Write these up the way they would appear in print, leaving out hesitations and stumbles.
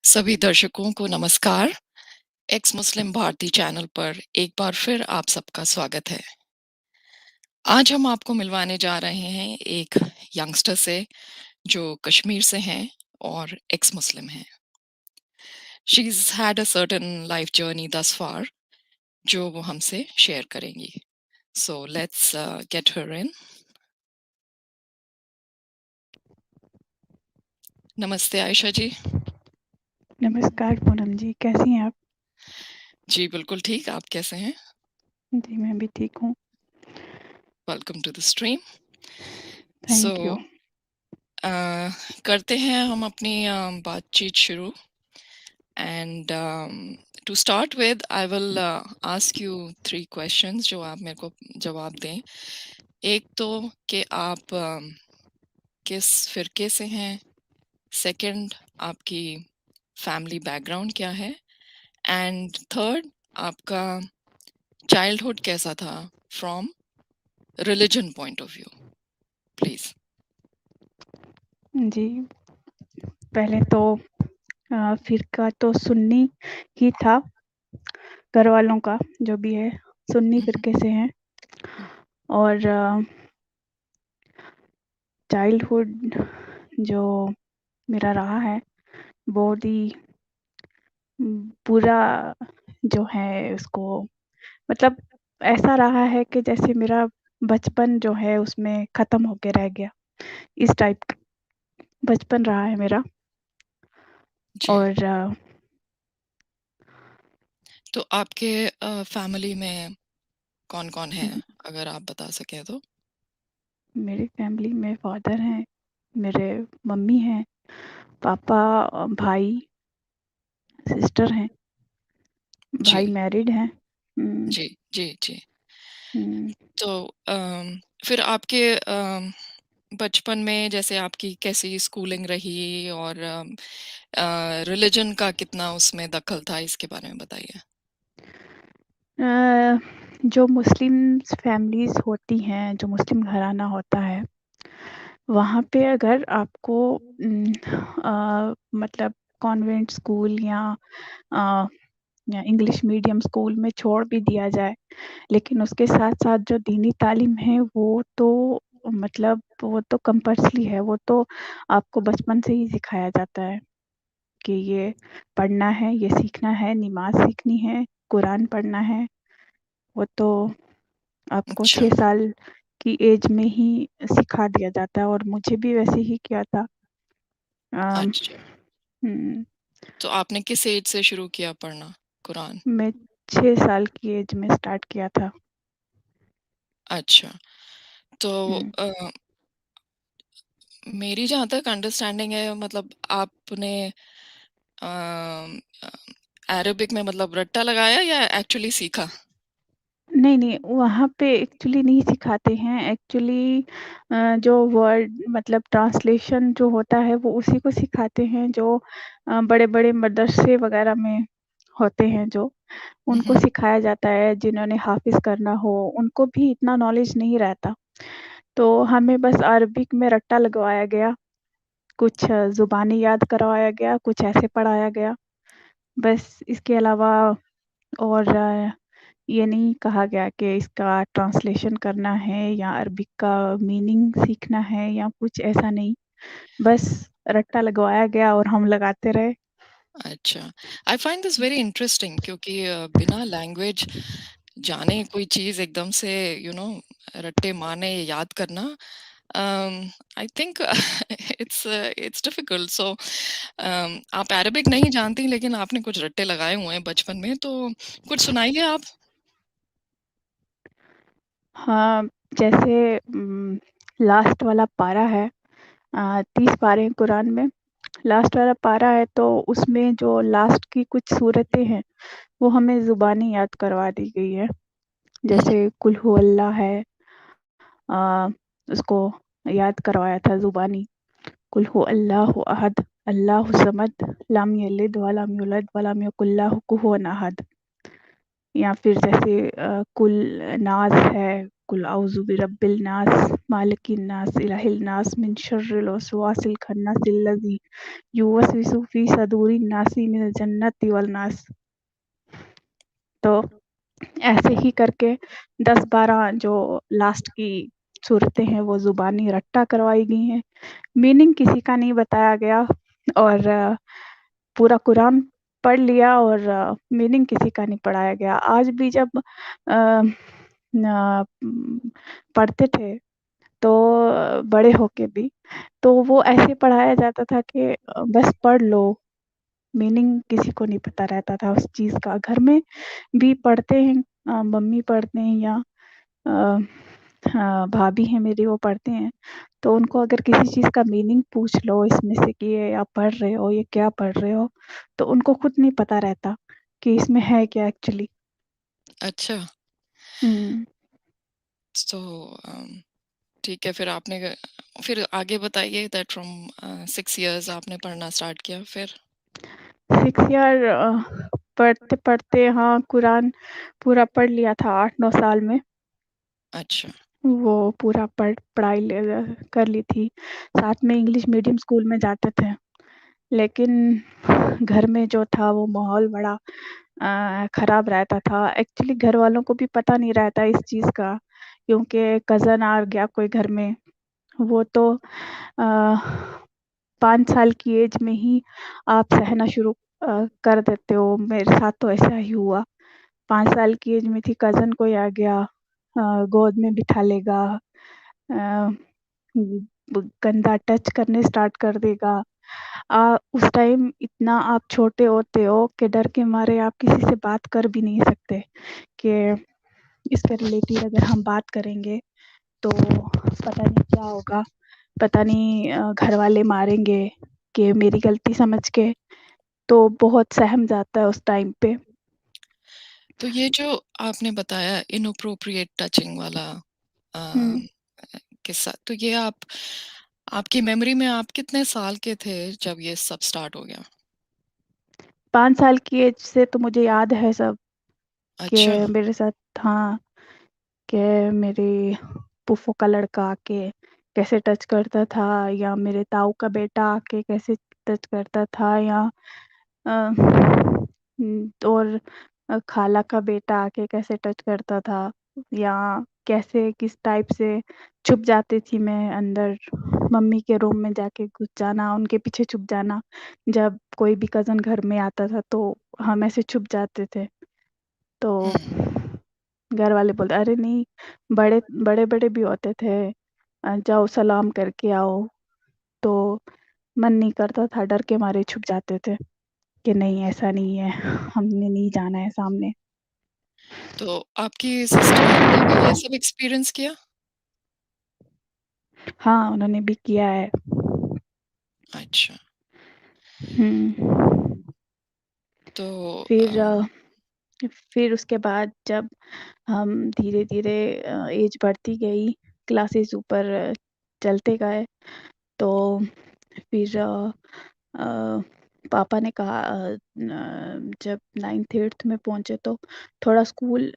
सभी दर्शकों को नमस्कार। एक्स मुस्लिम भारती चैनल पर एक बार फिर आप सबका स्वागत है। आज हम आपको मिलवाने जा रहे हैं एक यंगस्टर से जो कश्मीर से हैं और एक्स मुस्लिम हैं। She is had a certain life journey दस फार जो वो हमसे शेयर करेंगी। सो लेट्स गेट हर इन। नमस्ते आयशा जी। नमस्कार पूनम जी, कैसी हैं आप? जी बिल्कुल ठीक, आप कैसे हैं? जी, मैं भी ठीक हूँ। Welcome to the stream. So thank you. करते हैं हम अपनी बातचीत शुरू। And to start with, I will ask you three questions जो आप मेरे को जवाब दें। एक तो कि आप किस फिरके से हैं, सेकंड आपकी फैमिली बैकग्राउंड क्या है, एंड थर्ड आपका चाइल्डहुड कैसा था from religion point of view, please. जी, पहले तो फ़िरका तो सुन्नी ही था, घर वालों का जो भी है, सुन्नी फ़िरके से हैं। और चाइल्डहुड जो मेरा रहा है, बहुत ही बुरा जो है उसको मतलब ऐसा रहा है कि जैसे मेरा बचपन जो है उसमें ख़त्म होके रह गया, इस टाइप का बचपन रहा है मेरा। जी, और तो आपके फैमिली में कौन कौन है, अगर आप बता सकें तो। मेरी फैमिली में फादर हैं, मेरे मम्मी हैं, पापा, भाई, सिस्टर हैं, जी भाई मैरिड हैं। हुँ, जी जी जी। हुँ। तो फिर आपके बचपन में जैसे आपकी कैसी स्कूलिंग रही और रिलीजन का कितना उसमें दखल था, इसके बारे में बताइए। जो मुस्लिम्स फैमिलीज़ होती हैं, जो मुस्लिम घराना होता है, वहाँ पे अगर आपको मतलब कॉन्वेंट स्कूल अ, या इंग्लिश मीडियम स्कूल में छोड़ भी दिया जाए, लेकिन उसके साथ-साथ जो दीनी तालीम है मतलब वो तो कंपल्सरी है, वो तो आपको बचपन से ही सिखाया जाता है कि ये पढ़ना है, ये सीखना है, नमाज़ सीखनी है, कुरान पढ़ना है। वो तो आपको अच्छा 6 साल की एज में ही सिखा दिया जाता है और मुझे भी वैसे ही किया था। अम, अच्छा। हुँ, तो आपने किस एज से शुरू किया पढ़ना कुरान? मैं 6 साल की एज में स्टार्ट किया था। अच्छा। तो हुँ। मेरी जहाँ तक अंडरस्टैंडिंग है, मतलब आपने अरबिक में मतलब रट्टा लगाया या एक्चुअली सीखा? नहीं, नहीं, वहाँ पे एक्चुअली नहीं सिखाते हैं। एक्चुअली जो वर्ड मतलब ट्रांसलेशन जो होता है वो उसी को सिखाते हैं जो बड़े-बड़े मदरसे वग़ैरह में होते हैं जो, उनको हम्म। सिखाया जाता है। जिन्होंने हाफ़िज़ करना हो, उनको भी इतना नॉलेज नहीं रहता। तो हमें बस अरबिक में रट्टा लगवाया गया, कुछ ज़ुबानी याद करवाया गया, कुछ ऐसे पढ़ाया गया। बस इसके अलावा और ये नहीं कहा गया कि इसका ट्रांसलेशन करना है या अरबिक का मीनिंग सीखना है या कुछ ऐसा नहीं। बस रट्टा लगवाया गया और हम लगाते रहे। अच्छा, I find this very interesting क्योंकि बिना लैंग्वेज जाने कोई चीज़ एकदम से रट्टे मारने याद करना, आई थिंक इट्स डिफिकल्ट। सो आप अरबिक नहीं जानती लेकिन आपने कुछ रट्टे लगाए हुए हैं बचपन में, तो कुछ सुनाइए आप। हाँ, जैसे लास्ट वाला पारा है 30 पारे हैं कुरान में। लास्ट वाला पारा है तो उसमें जो लास्ट की कुछ सूरतें हैं, वो हमें ज़ुबानी याद करवा दी गई है। हम्म। जैसे कुल हु अल्लाह है अ, उसको याद करवाया था ज़ुबानी। कुल हु अल्लाहु अहद, अल्लाहु समद, लम यलिद वलम यूलद वलम यकुल लहू कुफुवन अहद। या फिर जैसे कुल नाज़ है, कुल औज़ु बिरब्बिल नास, मालिकिन नास, इलाहिल नास, मिन शर्रिल वसवासिल खन्नासिल्लज़ी युवस्विसु फ़ी सदूरिन नासी मिनल जन्नति वल नास। तो ऐसे ही करके 10-12 जो लास्ट की सूरतें हैं वो ज़ुबानी रट्टा करवाई गई हैं। मीनिंग किसी का नहीं बताया गया और पूरा कुरान पढ़ लिया और मीनिंग किसी का नहीं पढ़ाया गया। आज भी जब पढ़ते थे तो बड़े होके भी, तो वो ऐसे पढ़ाया जाता था कि बस पढ़ लो, मीनिंग किसी को नहीं पता रहता था उस चीज़ का। घर में भी पढ़ते हैं, मम्मी पढ़ते हैं या अ, हाँ, भाभी हैं मेरी वो पढ़ते हैं, तो उनको अगर किसी चीज़ का मीनिंग पूछ लो इसमें से कि ये आप पढ़ रहे हो, ये क्या पढ़ रहे हो? तो उनको खुद नहीं पता रहता कि इसमें है क्या एक्चुअली। अच्छा। हुँ। सो ठीक है, फिर आगे बताइए दैट फ्रॉम 6 इयर्स आपने पढ़ना स्टार्ट किया फिर? 6 ईयर पढ़ते-पढ़ते हाँ, कुरान पूरा पढ़ लिया था 8-9 साल में। अच्छा। वो पूरा पढ़ाई कर ली थी। साथ में इंग्लिश मीडियम स्कूल में जाते थे। लेकिन घर में जो था वो माहौल बड़ा ख़राब रहता था। एक्चुअली घर वालों को भी पता नहीं रहता इस चीज़ का, क्योंकि कज़न आ गया कोई घर में, वो तो 5 साल की एज में ही आप सहना शुरू कर देते हो। मेरे साथ तो ऐसा ही हुआ। 5 साल की एज में थी, कज़न कोई आ गया, गोद में बिठा लेगा, अ, गंदा टच करने स्टार्ट कर देगा। उस टाइम इतना आप छोटे होते हो कि डर के मारे आप किसी से बात कर भी नहीं सकते कि इसके रिलेटेड अगर हम बात करेंगे तो पता नहीं क्या होगा, पता नहीं घर वाले मारेंगे कि मेरी गलती समझ के, तो बहुत सहम जाता है उस टाइम पे। तो ये जो आपने बताया इनअप्रोप्रिएट टचिंग वाला अ, हुँ। किस्सा, तो ये आपकी मेमोरी में आप कितने साल के थे जब ये सब स्टार्ट हो गया? 5 साल की एज से तो मुझे याद है सब कि अच्छा। मेरे साथ, हाँ, कि मेरी फूफो का लड़का आके कैसे टच करता था या मेरे ताऊ का बेटा आके कैसे टच करता था या और खाला का बेटा आके कैसे टच करता था या कैसे किस टाइप से छुप जाती थी मैं अंदर, मम्मी के रूम में जाके घुस जाना, उनके पीछे छुप जाना। जब कोई भी कज़न घर में आता था तो हम ऐसे छुप जाते थे। तो हुँ। घर वाले बोलते, अरे नहीं, बड़े-बड़े भी होते थे, जाओ सलाम करके आओ। तो मन नहीं करता था, डर के मारे छुप जाते थे कि नहीं ऐसा नहीं है, हमने नहीं जाना है सामने। तो आपकी सिस्टर ने भी ये सब एक्सपीरियंस किया? हाँ, उन्होंने भी किया है। अच्छा। हुँ। तो फिर फिर उसके बाद जब हम धीरे-धीरे एज बढ़ती गई, क्लासेस ऊपर चलते गए, तो फिर अ, पापा ने कहा, जब 9th-8th में पहुँचे तो थोड़ा स्कूल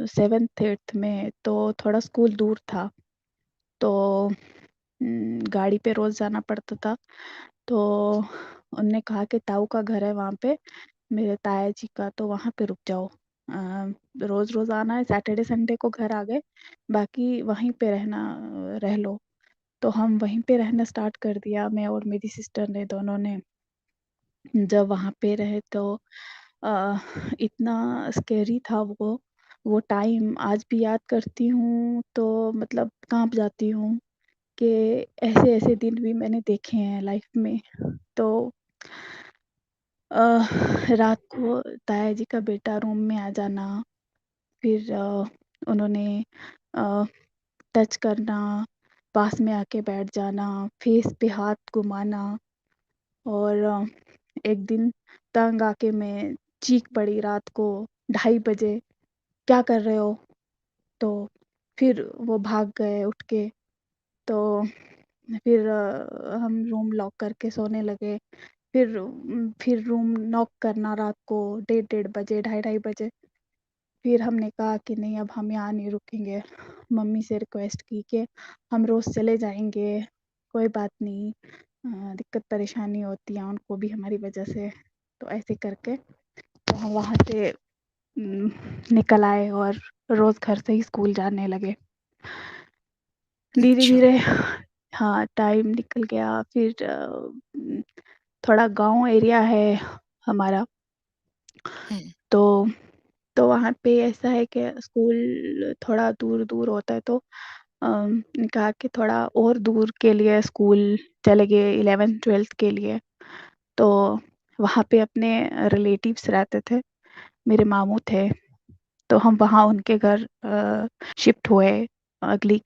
7th-8th में तो थोड़ा स्कूल दूर था, तो गाड़ी पे रोज़ जाना पड़ता था। तो उन्होंने कहा कि ताऊ का घर है वहाँ पे, मेरे ताया जी का, तो वहाँ पे रुक जाओ। रोज़-रोज़ आना है, सैटरडे संडे को घर आ गए, बाकी वहीं पे रह लो। तो हम वहीं पे रहना स्टार्ट कर दिया, मैं और मेरी सिस्टर ने, दोनों ने। जब वहाँ पे रहे तो अ, इतना स्केरी था वो टाइम, आज भी याद करती हूँ तो मतलब काँप जाती हूँ कि ऐसे-ऐसे दिन भी मैंने देखे हैं लाइफ में। तो रात को ताया जी का बेटा रूम में आ जाना, फिर उन्होंने अ, टच करना, पास में आके बैठ जाना, फेस पे हाथ घुमाना और एक दिन तंग आके मैं चीख पड़ी रात को 2:30 बजे, "क्या कर रहे हो?" तो फिर वो भाग गए उठ के, तो फिर हम रूम लॉक करके सोने लगे। फिर रूम नॉक करना रात को डेढ़ डेढ़ बजे, ढाई ढाई बजे। फिर हमने कहा कि नहीं अब हम यहाँ नहीं रुकेंगे। मम्मी से रिक्वेस्ट की कि हम रोज़ चले जाएँगे, कोई बात नहीं, दिक्कत परेशानी होती है उनको भी हमारी वजह से। तो ऐसे करके तो हम वहाँ से निकल आए और रोज़ घर से ही स्कूल जाने लगे। अच्छा। धीरे-धीरे हाँ, टाइम निकल गया। फिर थोड़ा गाँव एरिया है हमारा। हुँ, तो वहाँ पे ऐसा है कि स्कूल थोड़ा दूर-दूर होता है, तो कहा कि थोड़ा और दूर के लिए स्कूल चले गए 11th-12th के लिए। तो वहाँ पे अपने रिलेटिव्स रहते थे, मेरे मामू थे, तो हम वहाँ उनके घर शिफ्ट हुए अगली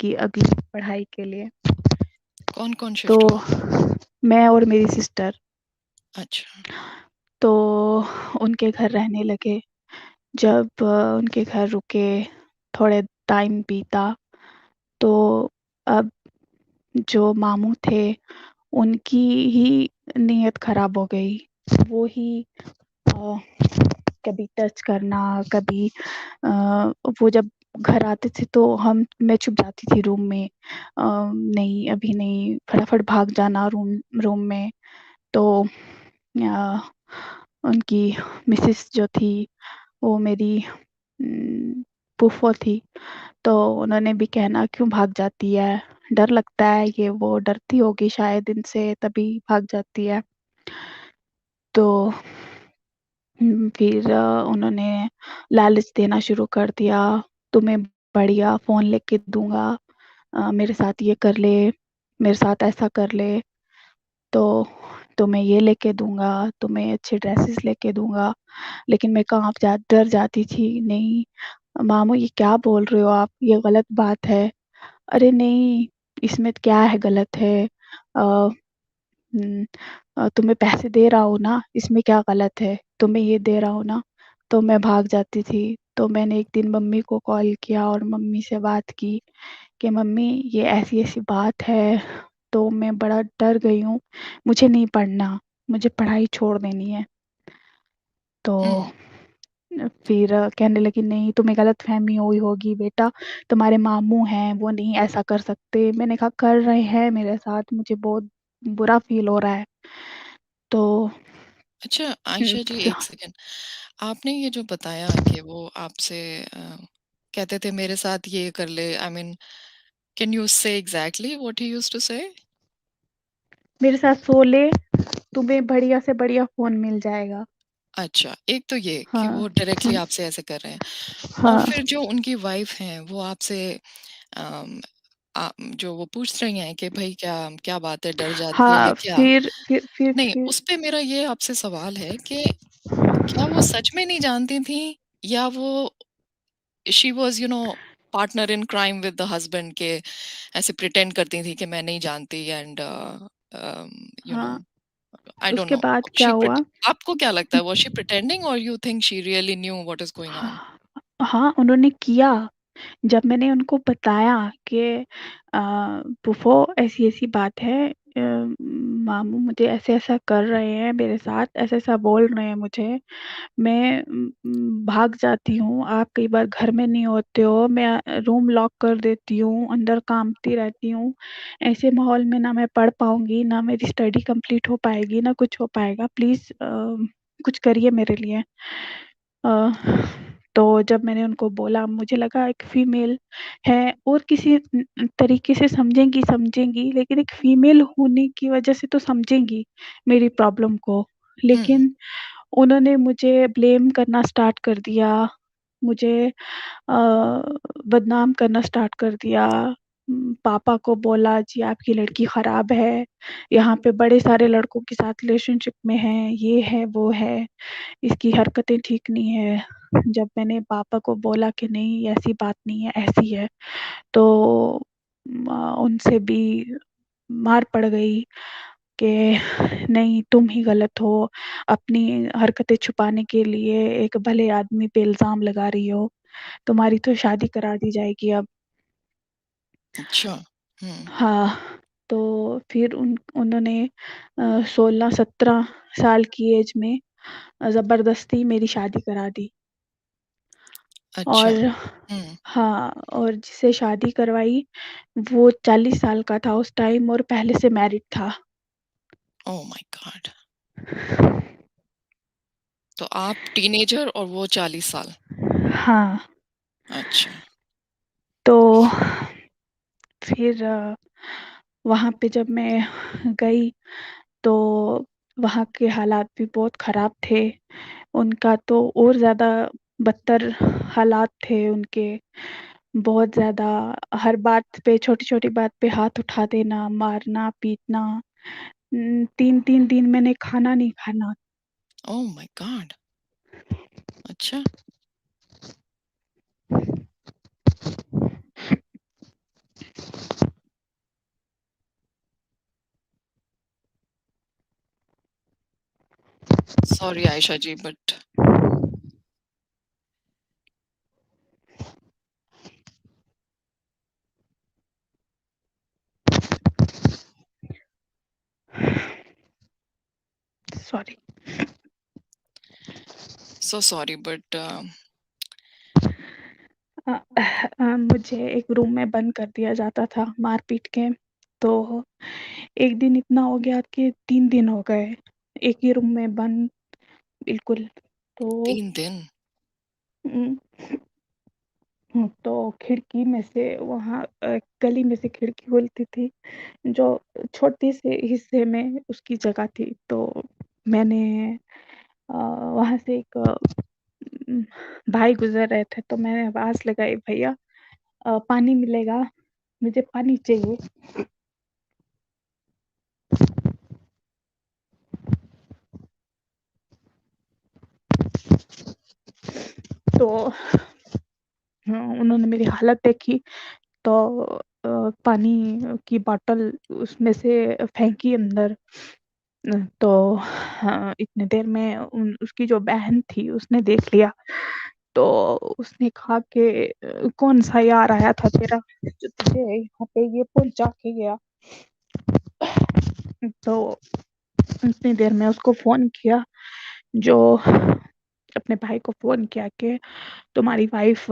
पढ़ाई के लिए। कौन-कौन तो शिफ्ट हुआ? मैं और मेरी सिस्टर, अच्छा। तो उनके घर रहने लगे। जब उनके घर रुके, थोड़े टाइम बीता, तो अब जो मामू थे, उनकी ही नीयत ख़राब हो गई। वो ही अ, कभी टच करना, कभी वो जब घर आते थे तो मैं छुप जाती थी रूम में। नहीं अभी नहीं, फटाफट भाग जाना रूम में। तो अ, उनकी मिसेस जो थी, वो मेरी फूफो थी, तो उन्होंने भी कहना क्यों भाग जाती है? डर लगता है, ये वो डरती होगी शायद इनसे तभी भाग जाती है। तो फिर उन्होंने लालच देना शुरू कर दिया, तुम्हें बढ़िया फ़ोन लेके दूँगा, मेरे साथ ये कर ले, मेरे साथ ऐसा कर ले, तो तुम्हें ये लेके दूँगा, तुम्हें अच्छे ड्रेसेस लेके दूँगा। लेकिन मैं काँप जा डर जाती थी, नहीं मामू ये क्या बोल रहे हो आप? ये गलत बात है। अरे नहीं, इसमें क्या है गलत है? अ, हुँ, तुम्हें पैसे दे रहा हूँ ना, इसमें क्या गलत है? तुम्हें ये दे रहा हूँ ना, तो मैं भाग जाती थी। तो मैंने एक दिन मम्मी को कॉल किया और मम्मी से बात की कि मम्मी ये ऐसी-ऐसी बात है, तो मैं बड़ा डर गई हूँ, मुझे नहीं पढ़ना, मुझे पढ़ाई छोड़ देनी है। तो हुँ, फिर कहने लगी नहीं तुम्हें गलतफ़हमी हुई होगी बेटा, तुम्हारे मामू हैं, वो नहीं ऐसा कर सकते। मैंने कहा कर रहे हैं मेरे साथ, मुझे बहुत बुरा फ़ील हो रहा है। तो अच्छा हुँ, आयशा जी एक सेकंड, आपने ये जो बताया कि वो आपसे कहते थे मेरे साथ ये कर ले, I mean can you say exactly what he used to say? मेरे साथ सो ले, तुम्हें बढ़िया से बढ़िया फ़ोन मिल जाएगा। अच्छा, एक तो ये कि हाँ, वो डायरेक्टली हाँ, आपसे ऐसे कर रहे हैं और हाँ, फिर जो उनकी वाइफ़ हैं, वो आपसे अम, जो वो पूछ रही हैं कि भई क्या क्या बात है, डर जाती है या हाँ, क्या? नहीं, फिर उस पे मेरा ये आपसे सवाल है कि क्या वो सच में नहीं जानती थीं या वो she was partner in crime with the husband के ऐसे प्रिटेंड करती थी कि मैं नहीं जानती एंड यू नो हाँ, आई डोंट उसके नो बाद क्या हुआ? आपको क्या लगता है वाज़ शी प्रिटेंडिंग और you think she really knew what is going on? हाँ, उन्होंने किया। जब मैंने उनको बताया कि फूफो ऐसी-ऐसी बात है, मामू मुझे ऐसा-ऐसा कर रहे हैं मेरे साथ, ऐसा-ऐसा बोल रहे हैं मुझे, मैं भाग जाती हूँ, आप कई बार घर में नहीं होते हो, मैं रूम लॉक कर देती हूँ, अंदर काँपती रहती हूँ। ऐसे माहौल में ना मैं पढ़ पाऊँगी, ना मेरी स्टडी कंप्लीट हो पाएगी, ना कुछ हो पाएगा। प्लीज़ कुछ करिए मेरे लिए। अ, तो जब मैंने उनको बोला मुझे लगा एक फीमेल है और किसी तरीके से समझेंगी लेकिन एक फीमेल होने की वज़ह से तो समझेंगी मेरी प्रॉब्लम को। हुँ, लेकिन उन्होंने मुझे ब्लेम करना स्टार्ट कर दिया, मुझे बदनाम करना स्टार्ट कर दिया। पापा को बोला जी आपकी लड़की ख़राब है, यहाँ पे बड़े सारे लड़कों के साथ रिलेशनशिप में है, ये है, वो है। इसकी हरकतें ठीक नहीं है। जब मैंने पापा को बोला कि नहीं ऐसी बात नहीं है, ऐसी है, तो उनसे भी मार पड़ गई कि नहीं तुम ही गलत हो, अपनी हरकतें छुपाने के लिए एक भले आदमी पे इल्ज़ाम लगा रही हो, तुम्हारी तो शादी करा दी जाएगी अब। अच्छा। हुँ, हाँ, तो फिर उन्होंने 16-17 साल की एज में ज़बरदस्ती मेरी शादी करा दी। अच्छा। और हुँ। हाँ, और जिससे शादी करवाई वो 40 साल का था उस टाइम और पहले से मैरिड था। ओह माय गॉड! तो आप टीनेजर और वो 40 साल। हाँ, अच्छा। तो फिर वहाँ पे जब मैं गई तो वहाँ के हालात भी बहुत ख़राब थे। उनका तो और ज़्यादा बदतर हालात थे उनके। बहुत ज़्यादा हर बात पे छोटी-छोटी बात पे हाथ उठा देना, मारना, पीटना। 3-3 दिन मैंने खाना नहीं खाना। Oh my God! अच्छा। Sorry Ayesha ji but sorry. So sorry but मुझे एक रूम में बंद कर दिया जाता था मार-पीट के। तो एक दिन इतना हो गया कि 3 दिन हो गए, एक ही रूम में बंद बिल्कुल। तो 3 दिन? उम, तो खिड़की में से वहाँ गली में से खिड़की खुलती थी, जो छोटे से हिस्से में उसकी जगह थी। तो मैंने वहाँ से एक उम, भाई गुज़र रहे थे, तो मैंने आवाज़ लगाई, "भैया पानी मिलेगा? मुझे पानी चाहिए।" तो उन्होंने मेरी हालत देखी तो पानी की बॉटल उसमें से फेंकी अंदर। तो हाँ, इतनी देर में उसकी जो बहन थी उसने देख लिया। तो उसने कहा कि कौन-सा यार आया था तेरा जो तुझे यहाँ पे ये पहुँचा के गया? तो उतनी देर में उसको फ़ोन किया, जो अपने भाई को फ़ोन किया कि तुम्हारी वाइफ़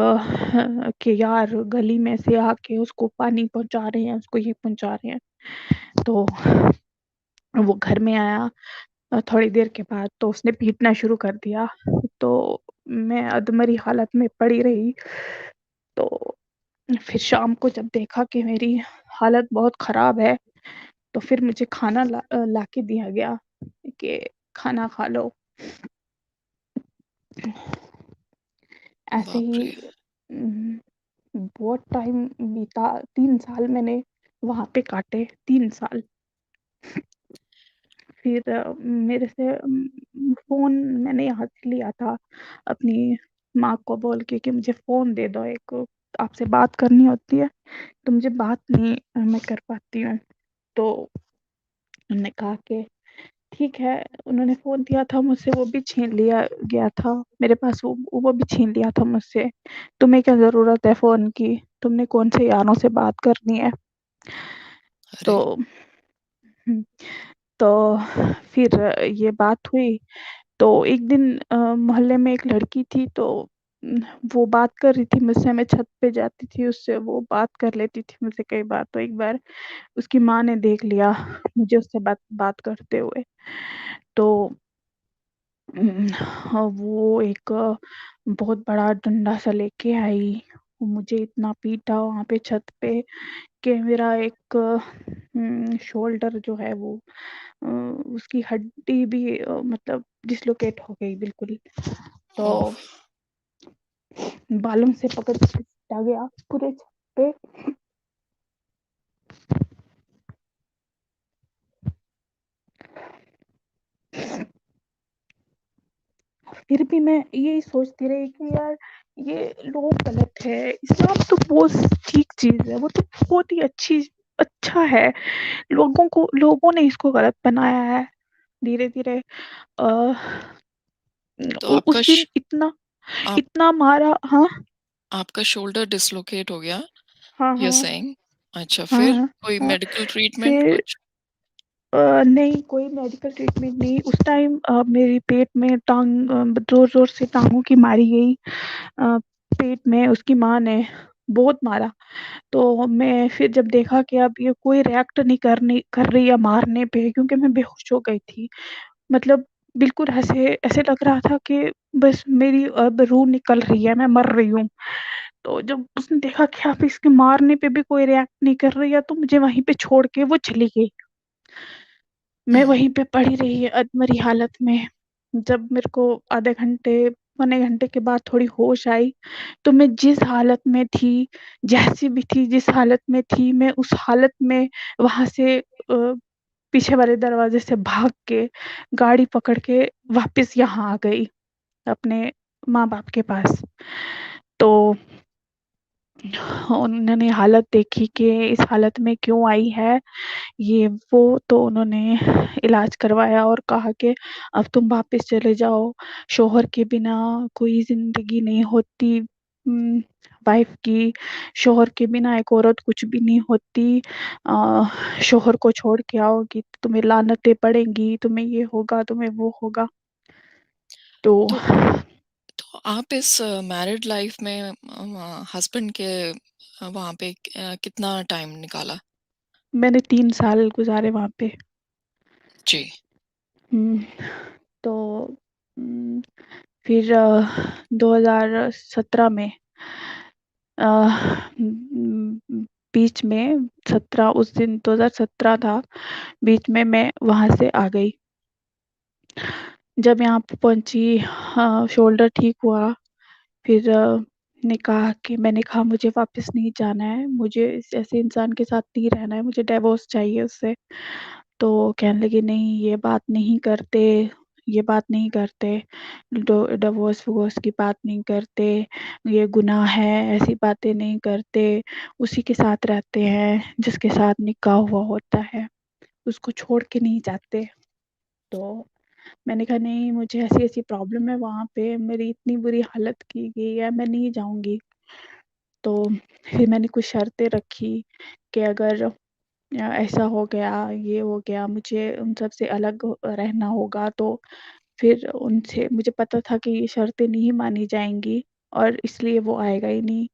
के यार गली में से आके उसको पानी पहुँचा रहे हैं, उसको ये पहुँचा रहे हैं। तो वो घर में आया थोड़ी देर के बाद तो उसने पीटना शुरू कर दिया। तो मैं अधमरी हालत में पड़ी रही। तो फिर शाम को जब देखा कि मेरी हालत बहुत ख़राब है, तो फिर मुझे खाना लाके दिया गया कि खाना खा लो। ऐसे बाप ही रे! बहुत टाइम बीता, 3 साल मैंने वहाँ पे काटे, 3 साल। फिर मेरे से फ़ोन मैंने यहाँ से लिया था, अपनी माँ को बोल के कि मुझे फ़ोन दे दो एक, आपसे बात करनी होती है, तो मुझे बात नहीं मैं कर पाती हूँ। तो उन्होंने कहा कि ठीक है, उन्होंने फ़ोन दिया था मुझसे, वो भी छीन लिया गया था, मेरे पास वो भी छीन लिया था मुझसे। तुम्हें क्या ज़रूरत है फ़ोन की? तुमने कौन से यारों से बात करनी है? तो अरे! हुँ, तो फिर ये बात हुई। तो एक दिन मोहल्ले में एक लड़की थी तो उम, वो बात कर रही थी मुझसे, मैं छत पे जाती थी उससे, वो बात कर लेती थी मुझसे कई बार। तो एक बार उसकी माँ ने देख लिया मुझे उससे बात बात करते हुए। तो हाँ, वो एक बहुत बड़ा डंडा सा लेके आई। वो मुझे इतना पीटा वहाँ पे छत पे कि मेरा एक शोल्डर जो है वो अ, उसकी हड्डी भी मतलब डिस्लोकेट हो गई बिल्कुल। तो ओह! बालों से पकड़ के घसीटा गया पूरे छत पे। फिर भी मैं यही सोचती रही कि यार ये लोग गलत है, इस्लाम तो बहुत ठीक चीज़ है, वो तो बहुत ही अच्छा है। लोगों ने इसको गलत बनाया है। धीरे-धीरे अ, तो उ आपका उस श दिन इतना आप इतना मारा। हाँ, आपका शोल्डर डिस्लोकेट हो गया, हाँ, यू आर हाँ, सेइंग? अच्छा, फिर हाँ, कोई हाँ। मेडिकल ट्रीटमेंट फिर कुछ? नहीं, कोई मेडिकल ट्रीटमेंट नहीं। उस टाइम मेरे पेट में ज़ोर-ज़ोर से टाँगों की मारी गई। अ पेट में उसकी माँ ने बहुत मारा। तो मैं फिर जब देखा कि अब ये कोई रिएक्ट नहीं कर रही है मारने पे, क्योंकि मैं बेहोश हो गई थी। मतलब बिल्कुल ऐसे ऐसे लग रहा था कि बस मेरी अब रूह निकल रही है, मैं मर रही हूँ। तो जब उसने देखा कि अब इसके मारने पे भी कोई रिएक्ट नहीं कर रही है, तो मुझे वहीं पे छोड़ के वो चली गई। मैं हम्म, वहीं पे पड़ी रही अधमरी हालत में। जब मेरे को आधे घंटे, पौने घंटे के बाद थोड़ी होश आई, तो मैं जिस हालत में थी, जैसी भी थी, जिस हालत में थी, मैं उस हालत में वहाँ से पीछे वाले दरवाजे से भाग के, गाड़ी पकड़ के वापस यहाँ आ गई, अपने माँ-बाप के पास। तो उन्होंने हालत देखी कि इस हालत में क्यों आई है, ये वो, तो उन्होंने इलाज करवाया और कहा कि अब तुम वापस चले जाओ, शौहर के बिना कोई ज़िंदगी नहीं होती, वाइफ़ की, शौहर के बिना एक औरत कुछ भी नहीं होती। शौहर को छोड़ के आओगी तो तुम्हें लानतें पड़ेंगी, तुम्हें ये होगा, तुम्हें वो होगा। तो तो तो आप इस मैरिड लाइफ में हस्बैंड के वहाँ पे कितना टाइम निकाला? मैंने 3 साल गुज़ारे वहाँ पे। जी। हुँ, तो उम, फिर 2017 में अ, बीच में 17 उस दिन 2017 था, बीच में मैं वहाँ से आ गई। जब यहाँ पे पहुँची, शोल्डर ठीक हुआ, फिर मैंने कहा मुझे वापस नहीं जाना है, मुझे इस ऐसे इंसान के साथ नहीं रहना है, मुझे डिवोर्स चाहिए उससे। तो कहने लगी नहीं, ये बात नहीं करते, डिवोर्स-विवोर्स की बात नहीं करते, ये गुनाह है, ऐसी बातें नहीं करते, उसी के साथ रहते हैं जिसके साथ निकाह हुआ होता है, उसको छोड़ के नहीं जाते। तो मैंने कहा नहीं, मुझे ऐसी-ऐसी प्रॉब्लम है वहाँ पे, मेरी इतनी बुरी हालत की गई है, मैं नहीं जाऊँगी। तो फिर मैंने कुछ शर्तें रखी कि अगर ऐसा हो गया, ये हो गया, मुझे उन सब से अलग रहना होगा, तो फिर उनसे मुझे पता था कि ये शर्तें नहीं मानी जाएँगी और इसलिए वो आएगा ही नहीं,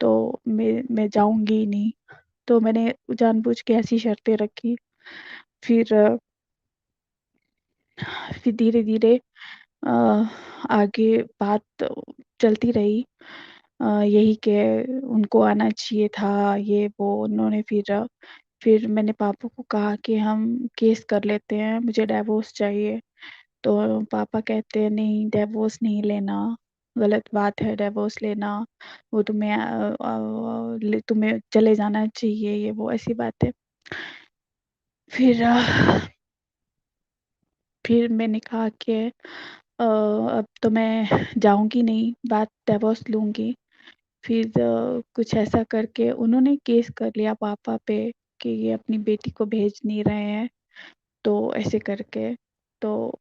तो मैं जाऊँगी ही नहीं। तो मैंने जानबूझ के ऐसी शर्तें रखी। फिर फिर धीरे-धीरे अ, आगे बात चलती रही। यही कि उनको आना चाहिए था, ये वो। उन्होंने फिर मैंने पापा को कहा कि हम केस कर लेते हैं, मुझे डिवोर्स चाहिए। तो पापा कहते हैं नहीं, डिवोर्स नहीं लेना, गलत बात है डिवोर्स लेना, वो तुम्हें चले जाना चाहिए, ये वो ऐसी बातें। फिर फिर मैंने कहा कि अब तो मैं जाऊँगी नहीं, बात डिवोर्स लूँगी। फिर कुछ ऐसा करके उन्होंने केस कर लिया पापा पे कि ये अपनी बेटी को भेज नहीं रहे हैं, तो ऐसे करके। तो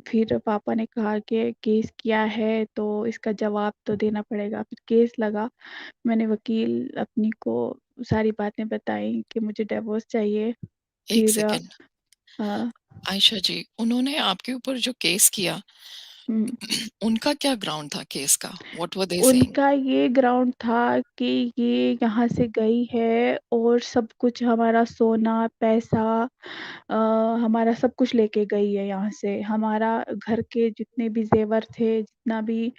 फिर पापा ने कहा कि केस किया है तो इसका जवाब तो देना पड़ेगा। फिर केस लगा, मैंने वकील अपनी को सारी बातें बताई कि मुझे डिवोर्स चाहिए। एक फिर सेकेंड, अ, आयशा जी, उन्होंने आपके ऊपर जो केस किया, हुँ। उनका क्या ग्राउंड था केस का? What were they saying? उनका ये ग्राउंड था कि ये यहाँ से गई है और सब कुछ, हमारा सोना, पैसा, अ, हमारा सब कुछ लेके गई है यहाँ से। हमारा घर के जितने भी ज़ेवर थे, जितना भी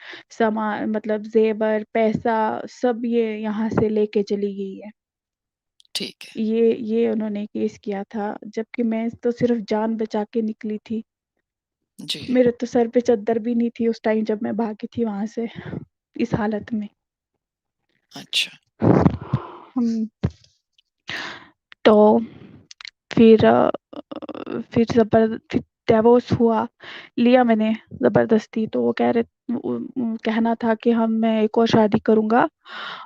मतलब ज़ेवर, पैसा, सब ये यहाँ से लेके चली गई है। ठीक है। ये उन्होंने केस किया था, जबकि मैं तो सिर्फ़ जान बचा के निकली थी। जी। मेरे तो सर पे चद्दर भी नहीं थी उस टाइम जब मैं भागी थी वहाँ से, इस हालत में। अच्छा। हुँ, तो फिर फिर डिवोर्स हुआ, लिया मैंने ज़बरदस्ती। तो वो कह रहे कहना था कि मैं एक और शादी करूँगा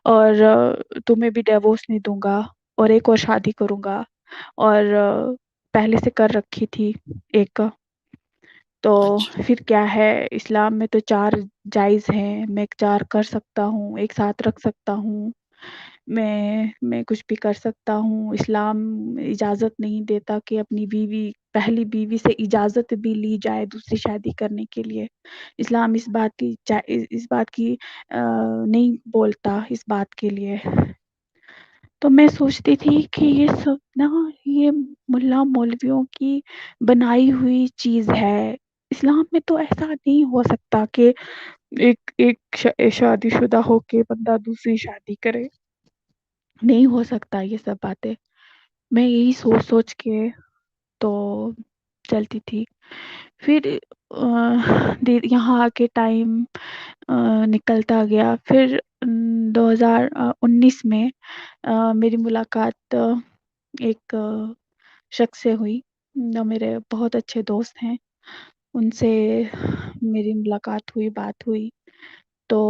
और तुम्हें भी डिवोर्स नहीं दूँगा और एक और शादी करूँगा, और पहले से कर रखी थी एक। तो अच्छा। फिर क्या है, इस्लाम में तो 4 जायज़ हैं, मैं 4 कर सकता हूँ, एक साथ रख सकता हूँ। मैं कुछ भी कर सकता हूँ, इस्लाम इजाज़त नहीं देता कि अपनी पहली बीवी से इजाज़त भी ली जाए दूसरी शादी करने के लिए। इस्लाम इस बात की नहीं बोलता इस बात के लिए। तो मैं सोचती थी कि ये सब ना ये मुल्ला मौलवियों की बनाई हुई चीज़ है। इस्लाम में तो ऐसा नहीं हो सकता कि एक एक शादीशुदा होके बंदा दूसरी शादी करे। नहीं हो सकता ये सब बातें। मैं यही सोच-सोच के तो चलती थी। फिर यहाँ आके टाइम निकलता गया। फिर 2019 में मेरी मुलाकात एक शख्स से हुई। जो मेरे बहुत अच्छे दोस्त हैं, उनसे मेरी मुलाकात हुई, बात हुई। तो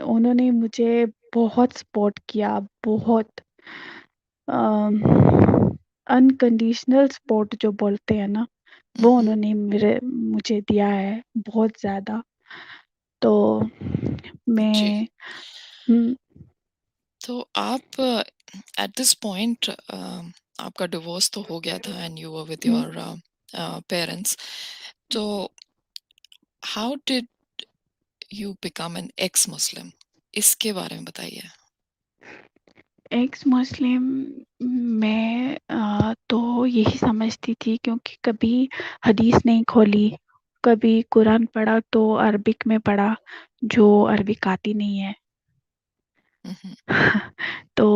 उन्होंने मुझे बहुत सपोर्ट किया, बहुत अम, अनकंडीशनल सपोर्ट जो बोलते हैं ना, वो हम्म, उन्होंने मुझे दिया है बहुत ज़्यादा। तो जी। मैं हुँ, तो आप एट दिस पॉइंट आपका डिवोर्स तो हो गया था and you were with hmm. Your parents, तो how did you become an ex Muslim, इसके बारे में बताइए। एक्स मुस्लिम मैं तो यही समझती थी क्योंकि कभी हदीस नहीं खोली, कभी कुरान पढ़ा तो अरबिक में पढ़ा, जो अरबिक आती नहीं है। हम्म, तो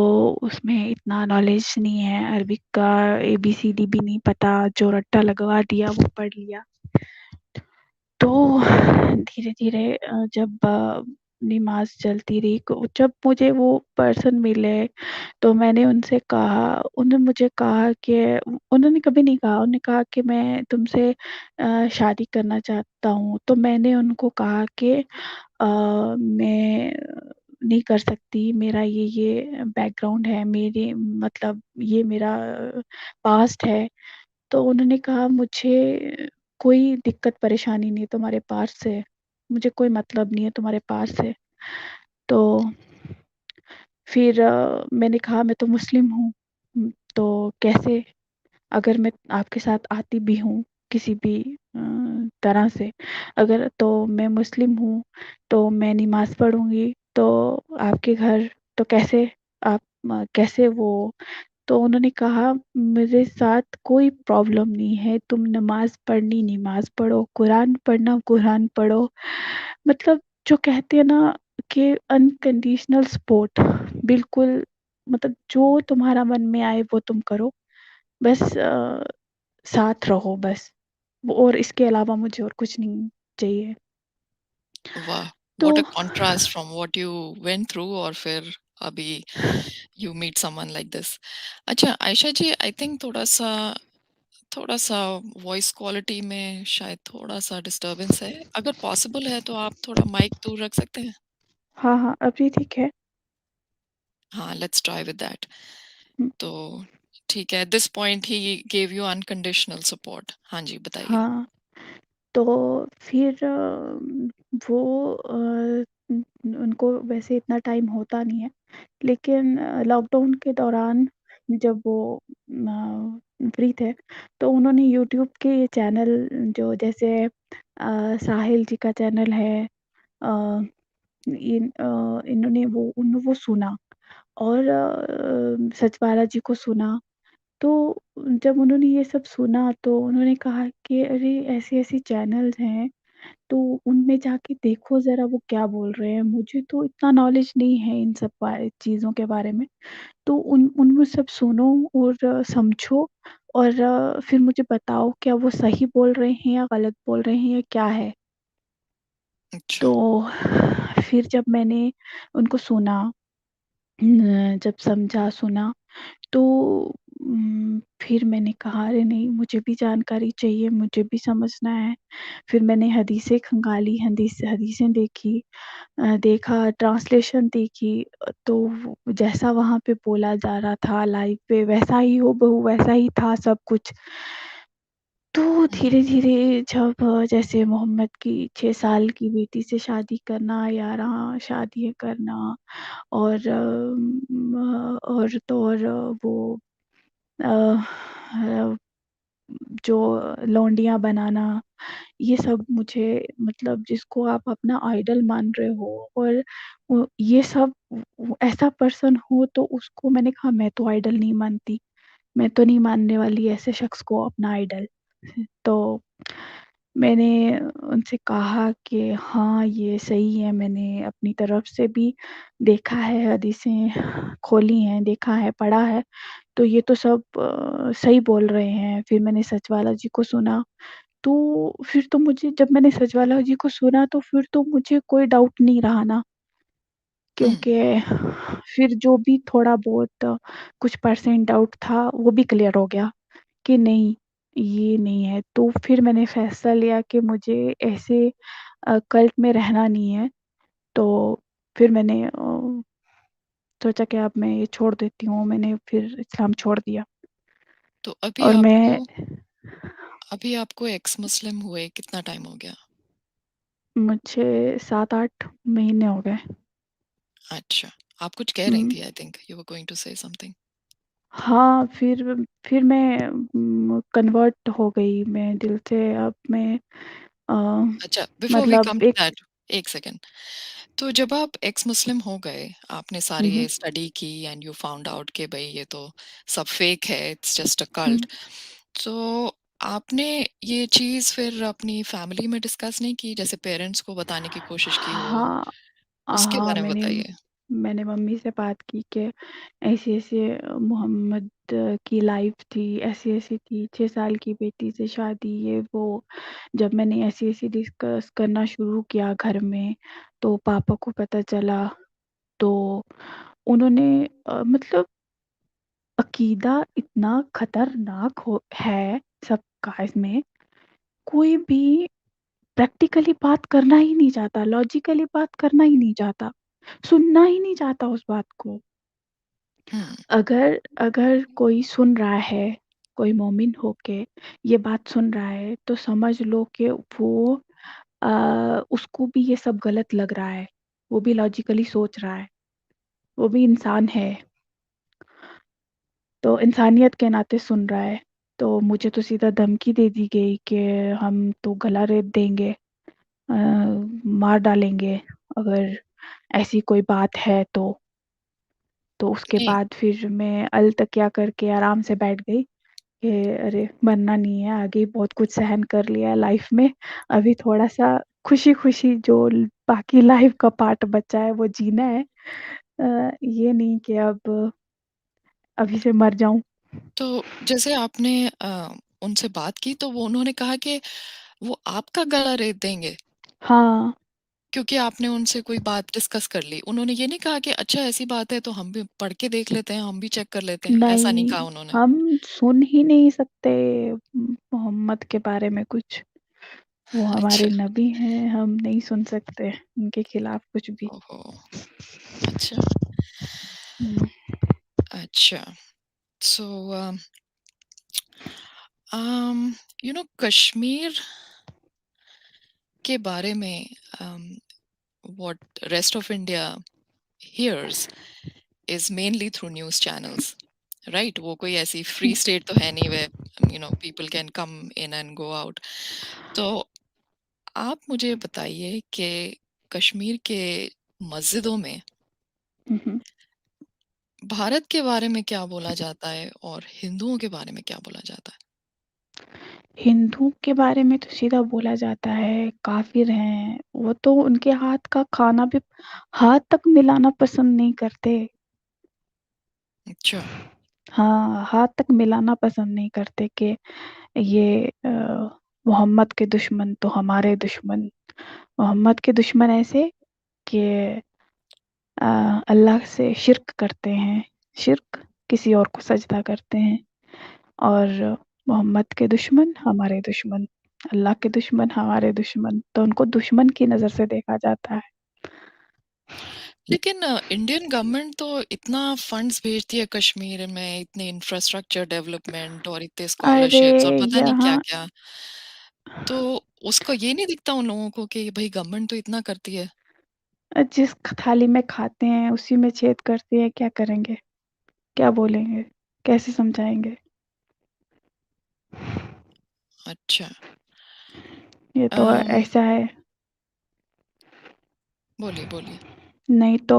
उसमें इतना नॉलेज नहीं है, अरबिक का एबीसीडी भी नहीं पता, जो रट्टा लगवा दिया वो पढ़ लिया। तो धीरे-धीरे जब नमाज़ चलती रही जब मुझे वो पर्सन मिले तो मैंने उनसे कहा, उन्होंने मुझे कहा कि उन्होंने कभी नहीं कहा, उन्होंने कहा कि मैं तुमसे शादी करना चाहता हूँ। तो मैंने उनको कहा कि मैं नहीं कर सकती, मेरा ये बैकग्राउंड है, मेरे मतलब ये मेरा पास्ट है। तो उन्होंने कहा मुझे कोई दिक्कत परेशानी नहीं है तुम्हारे पास से, मुझे कोई मतलब नहीं है तुम्हारे पास से। तो फिर मैंने कहा मैं तो मुस्लिम हूँ। तो कैसे अगर मैं आपके साथ आती भी हूँ किसी भी तरह से, अगर तो मैं मुस्लिम हूँ, तो मैं नमाज़ पढ़ूँगी, तो आपके घर तो कैसे वो तो उन्होंने कहा मेरे साथ कोई प्रॉब्लम नहीं है, तुम नमाज़ पढ़नी नमाज़ पढ़ो, कुरान पढ़ना कुरान पढ़ो। मतलब जो कहते हैं ना कि अनकंडीशनल सपोर्ट बिल्कुल मतलब जो तुम्हारा मन में आए वो तुम करो। बस साथ रहो बस। और इसके अलावा मुझे और कुछ नहीं चाहिए। वाह, तो what a contrast from what you went through, और फिर अभी you meet someone like this. अच्छा आयशा जी, आई थिंक थोड़ा सा वॉइस क्वालिटी में शायद थोड़ा सा डिस्टरबेंस है। अगर पॉसिबल है तो आप थोड़ा माइक दूर रख सकते हैं। हाँ, हाँ, अभी ठीक है। हाँ, लेट्स ट्राई विद दैट। हुँ, तो ठीक है, eight this point he gave you unconditional support. हाँ जी, बताइए। हाँ, तो फिर वो उनको वैसे इतना टाइम होता नहीं है, लेकिन लॉकडाउन के दौरान जब वो फ्री थे, तो उन्होंने यूट्यूब के ये चैनल जो जैसे साहिल जी का चैनल है अ, इन्होंने वो सुना और सचबारा जी को सुना। तो जब उन्होंने ये सब सुना तो उन्होंने कहा कि अरे ऐसे-ऐसे चैनल्स हैं, तो उनमें जाके देखो ज़रा वो क्या बोल रहे हैं। मुझे तो इतना नॉलेज नहीं है इन सब चीज़ों के बारे में। तो उनमें सब सुनो और समझो और फिर मुझे बताओ क्या वो सही बोल रहे हैं या गलत बोल रहे हैं या क्या है? अच्छा। तो फिर जब मैंने उनको सुना जब समझा, सुना तो फिर मैंने कहा अरे नहीं मुझे भी जानकारी चाहिए, मुझे भी समझना है। फिर मैंने हदीसें खंगाली, हदीसें देखी देखा, ट्रांसलेशन देखी तो जैसा वहाँ पे बोला जा रहा था लाइव पे वैसा ही हूबहू वैसा ही था सब कुछ। तो हुँ, धीरे-धीरे जब जैसे मोहम्मद की 6 साल की बेटी से शादी करना, 11 शादियाँ करना और और तो और वो अ, जो लौंडिया बनाना, ये सब मुझे मतलब जिसको आप अपना आइडल मान रहे हो और वो ये सब ऐसा पर्सन हो तो उसको मैंने कहा मैं तो आइडल नहीं मानती। मैं तो नहीं मानने वाली ऐसे शख्स को अपना आइडल। तो मैंने उनसे कहा कि हाँ, ये सही है, मैंने अपनी तरफ से भी देखा है, हदीसें खोली हैं, देखा है, पढ़ा है, तो ये तो सब सही बोल रहे हैं। फिर मैंने सचवाला जी को सुना, तो फिर तो मुझे जब मैंने सचवाला जी को सुना तो फिर तो मुझे कोई डाउट नहीं रहा ना, हुँ, क्योंकि फिर जो भी थोड़ा बहुत कुछ परसेंट डाउट था, वो भी क्लियर हो गया। कि नहीं, ये नहीं है। तो फिर मैंने फ़ैसला लिया कि मुझे ऐसे कल्ट में रहना नहीं है। तो फिर मैंने सोचा कि अब मैं ये छोड़ देती हूँ। मैंने फिर इस्लाम छोड़ दिया तो अभी और आपको मैं अभी आपको एक्स मुस्लिम हुए कितना टाइम हो गया? मुझे 7-8 महीने हो गए। अच्छा, आप कुछ कह रही हुँ। थी I think you were going to say something. हाँ, फिर मैं कन्वर्ट हो गई मैं दिल से अब मैं अ, अच्छा, बिफोर वी मतलब कम टू एक दैट, 1 सेकंड। तो जब आप एक्स मुस्लिम हो गए, आपने हुँ, सारी हुँ, ये स्टडी की एंड यू फाउंड आउट कि भई ये तो सब फेक है, it's just a hmm. Cult. तो आपने ये चीज़ फिर अपनी फैमिली में डिस्कस नहीं की? जैसे पेरेंट्स को बताने की कोशिश की हो? हाँ, उसके हाँ, बारे में बताइए। मैंने मम्मी से बात की कि ऐसे-ऐसे मोहम्मद की लाइफ़ थी, ऐसी-ऐसी थी, 6 साल की बेटी से शादी ये वो। जब मैंने ऐसे-ऐसे डिस्कस करना शुरू किया घर में, तो पापा को पता चला, तो उन्होंने मतलब अकीदा इतना खतरनाक है सबका इसमें, कोई भी प्रैक्टिकली बात करना ही नहीं चाहता, लॉजिकली बात करना ही नहीं चाहता, सुनना ही नहीं चाहता उस बात को। हुँ, अगर अगर कोई सुन रहा है, कोई मोमिन होके ये बात सुन रहा है, तो समझ लो कि वो उसको भी ये सब गलत लग रहा है। वो भी लॉजिकली सोच रहा है, वो भी इंसान है, तो इंसानियत के नाते सुन रहा है। तो मुझे तो सीधा धमकी दे दी गई कि हम तो गला रेत देंगे, मार डालेंगे अगर ऐसी कोई बात है तो। तो उसके नहीं, बाद फिर मैं अलतकिया करके आराम से बैठ गई कि अरे मरना नहीं है, आगे ही बहुत कुछ सहन कर लिया है लाइफ में, अभी थोड़ा-सा खुशी-खुशी जो बाकी लाइफ का पार्ट बचा है वो जीना है। ये नहीं कि अब अभी से मर जाऊँ। तो जैसे आपने उनसे बात की तो वो उन्होंने कहा कि वो आपका गला रेत देंगे? हाँ, क्योंकि आपने उनसे कोई बात डिस्कस कर ली। उन्होंने ये नहीं कहा कि अच्छा ऐसी बात है तो हम भी पढ़ के देख लेते हैं, हम भी चेक कर लेते हैं, ऐसा नहीं नहीं, कहा उन्होंने? हम सुन ही नहीं सकते मोहम्मद के बारे में कुछ। वो अच्छा, हमारे नबी हैं, हम नहीं सुन सकते उनके खिलाफ कुछ भी। ओहो! अच्छा, हुँ, अच्छा। सो अम, कश्मीर के बारे में what rest of India hears is mainly through news channels, right? वो कोई ऐसी फ्री स्टेट तो है नहीं where people can come in and go out. तो आप मुझे बताइए कि कश्मीर के मस्जिदों में हुँ, हुँ। भारत के बारे में क्या बोला जाता है और हिंदुओं के बारे में क्या बोला जाता है? हिंदू के बारे में तो सीधा बोला जाता है, काफ़िर हैं, वो तो उनके हाथ का खाना भी हाथ तक मिलाना पसंद नहीं करते। अच्छा, हाँ, हाथ तक मिलाना पसंद नहीं करते कि ये मोहम्मद के दुश्मन तो हमारे दुश्मन। मोहम्मद के दुश्मन ऐसे कि अ, अल्लाह से शिर्क करते हैं, शिर्क किसी और को सजदा करते हैं और मोहम्मद के दुश्मन हमारे दुश्मन, अल्लाह के दुश्मन हमारे दुश्मन, तो उनको दुश्मन की नज़र से देखा जाता है। लेकिन इंडियन गवर्नमेंट तो इतना फंड्स भेजती है कश्मीर में, इतने इंफ्रास्ट्रक्चर डेवलपमेंट और इतने अरे स्कॉलरशिप्स और पता नहीं यहाँ क्या-क्या। तो उसको ये नहीं दिखता उन लोगों को कि भाई गवर्नमेंट तो इतना करती है। जिस थाली में खाते हैं उसी में छेद करते हैं, क्या करेंगे? क्या बोलेंगे? कैसे समझाएँगे? अच्छा। ये तो अम, ऐसा है। बोलिए, बोलिए। नहीं तो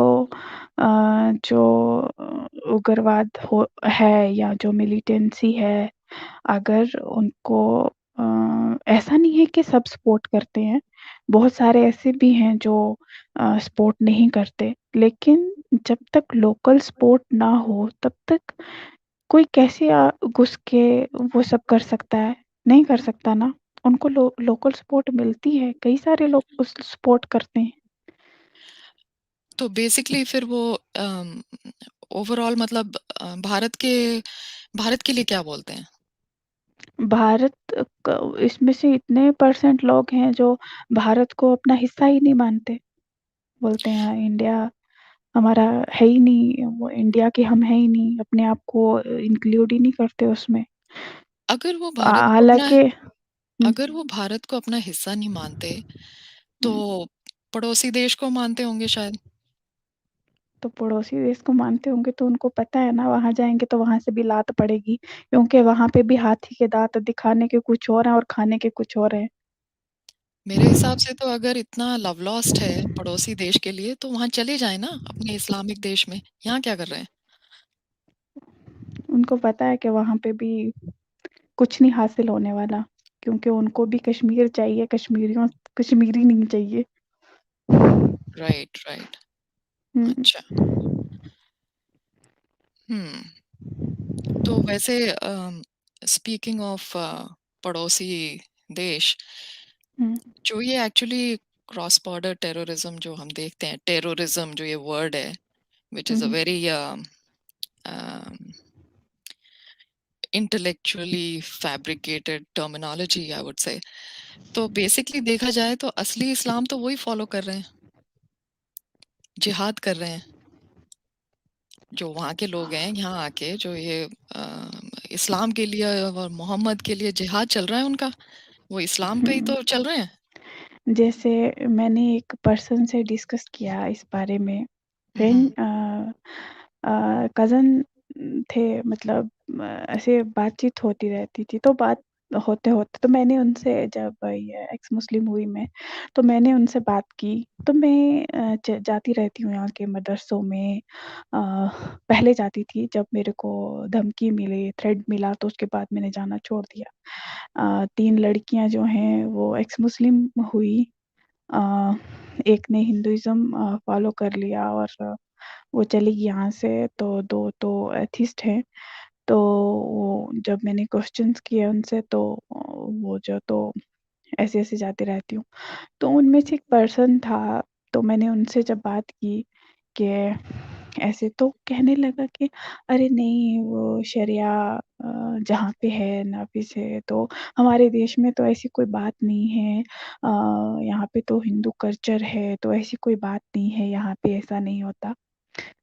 जो उग्रवाद हो है या जो मिलिटेंसी है, अगर उनको ऐसा नहीं है कि सब सपोर्ट करते हैं, बहुत सारे ऐसे भी हैं जो सपोर्ट नहीं करते, लेकिन जब तक लोकल सपोर्ट ना हो, तब तक कोई कैसे घुस के वो सब कर सकता है? नहीं कर सकता ना। उनको लोकल सपोर्ट मिलती है, कई सारे लोग उस सपोर्ट करते हैं। तो बेसिकली फिर वो ओवरऑल मतलब भारत के लिए क्या बोलते हैं? भारत इसमें से इतने परसेंट लोग हैं जो भारत को अपना हिस्सा ही नहीं मानते। बोलते हैं इंडिया हमारा है ही नहीं, वो इंडिया के हम है ही नहीं, अपने आप को इंक्लूड ही नहीं करते उसमें। अगर वो भारत को अपना हालाँकि हुँ, अगर वो भारत को अपना हिस्सा नहीं मानते, तो हुँ, पड़ोसी देश को मानते होंगे शायद। तो पड़ोसी देश को मानते होंगे तो उनको पता है ना वहाँ जाएँगे तो वहाँ से भी लात पड़ेगी, क्योंकि वहाँ पे भी हाथी के दाँत दिखाने के कुछ और हैं और खाने के कुछ और हैं। मेरे हिसाब से तो अगर इतना लव लॉस्ट है पड़ोसी देश के लिए, तो वहाँ चले जाएँ ना अपने इस्लामिक देश में। यहाँ क्या कर रहे हैं? उनको पता है कि वहाँ पे भी कुछ नहीं हासिल होने वाला, क्योंकि उनको भी कश्मीर चाहिए, कश्मीरी नहीं चाहिए। Right, right. हुँ, अच्छा। हुँ। तो वैसे स्पीकिंग ऑफ पड़ोसी देश, हुँ, जो ये एक्चुअली क्रॉस बॉर्डर टेररिज्म जो हम देखते हैं, टेररिज्म जो ये वर्ड है, which hmm, is a hmm, very intellectually fabricated terminology, I would say. तो बेसिकली देखा जाए तो असली इस्लाम तो वही फॉलो कर रहे हैं, जिहाद कर रहे हैं। जो वहाँ के लोग हैं, यहाँ आके जो ये इस्लाम के लिए और मोहम्मद के लिए जिहाद चल रहा है उनका, वो इस्लाम पे ही हुँ। तो चल रहे हैं। जैसे मैंने एक पर्सन से डिस्कस किया इस बारे में, फ्रेंड हुँ, कज़न थे, मतलब ऐसे बातचीत होती रहती थी, तो बात होते-होते तो मैंने उनसे, जब ये एक्स मुस्लिम हुई मैं, तो मैंने उनसे बात की। तो मैं ज जाती रहती हूँ यहाँ के मदरसों में, पहले जाती थी, जब मेरे को धमकी मिली, थ्रेट मिला तो उसके बाद मैंने जाना छोड़ दिया। 3 लड़कियाँ जो हैं वो एक्स मुस्लिम हुई, अ, एक ने हिंदुइज़्म फ़ॉलो कर लिया और वो चली गई यहाँ से, तो 2 तो एथिस्ट हैं। तो वो जब मैंने क्वेश्चन्स किए उनसे, तो वो जो तो ऐसे-ऐसे जाती रहती हूँ। तो उनमें से एक पर्सन था, तो मैंने उनसे जब बात की कि ऐसे, तो कहने लगा कि अरे नहीं, वो शरिया जहाँ पे है नाफ़िज़ है, तो हमारे देश में तो ऐसी कोई बात नहीं है। यहाँ पे तो हिंदू कल्चर है, तो ऐसी कोई बात नहीं है, यहाँ पे ऐसा नहीं होता।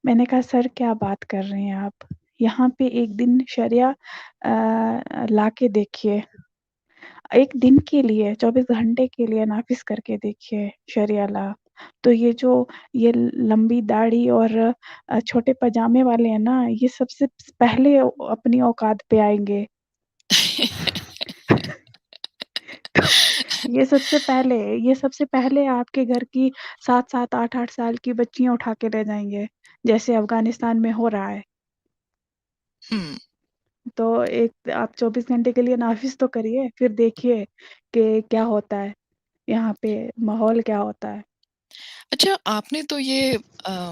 मैंने कहा सर क्या बात कर रहे हैं आप? यहाँ पे एक दिन शरिया लाके देखिए। 1 दिन के लिए, 24 घंटे के लिए नाफ़िज़ करके देखिए शरिया लॉ। तो ये जो ये लंबी दाढ़ी और छोटे पजामे वाले हैं ना, ये सबसे पहले अपनी औकात पे आएँगे। तो ये सबसे पहले आपके घर की 7-7, 8-8 साल की बच्चियाँ उठा के ले जाएँगे, जैसे अफ़गानिस्तान में हो रहा है। हुँ। तो एक आप 24 घंटे के लिए नाफ़िज़ तो करिए, फिर देखिए कि क्या होता है, यहाँ पे माहौल क्या होता है। अच्छा, आपने तो ये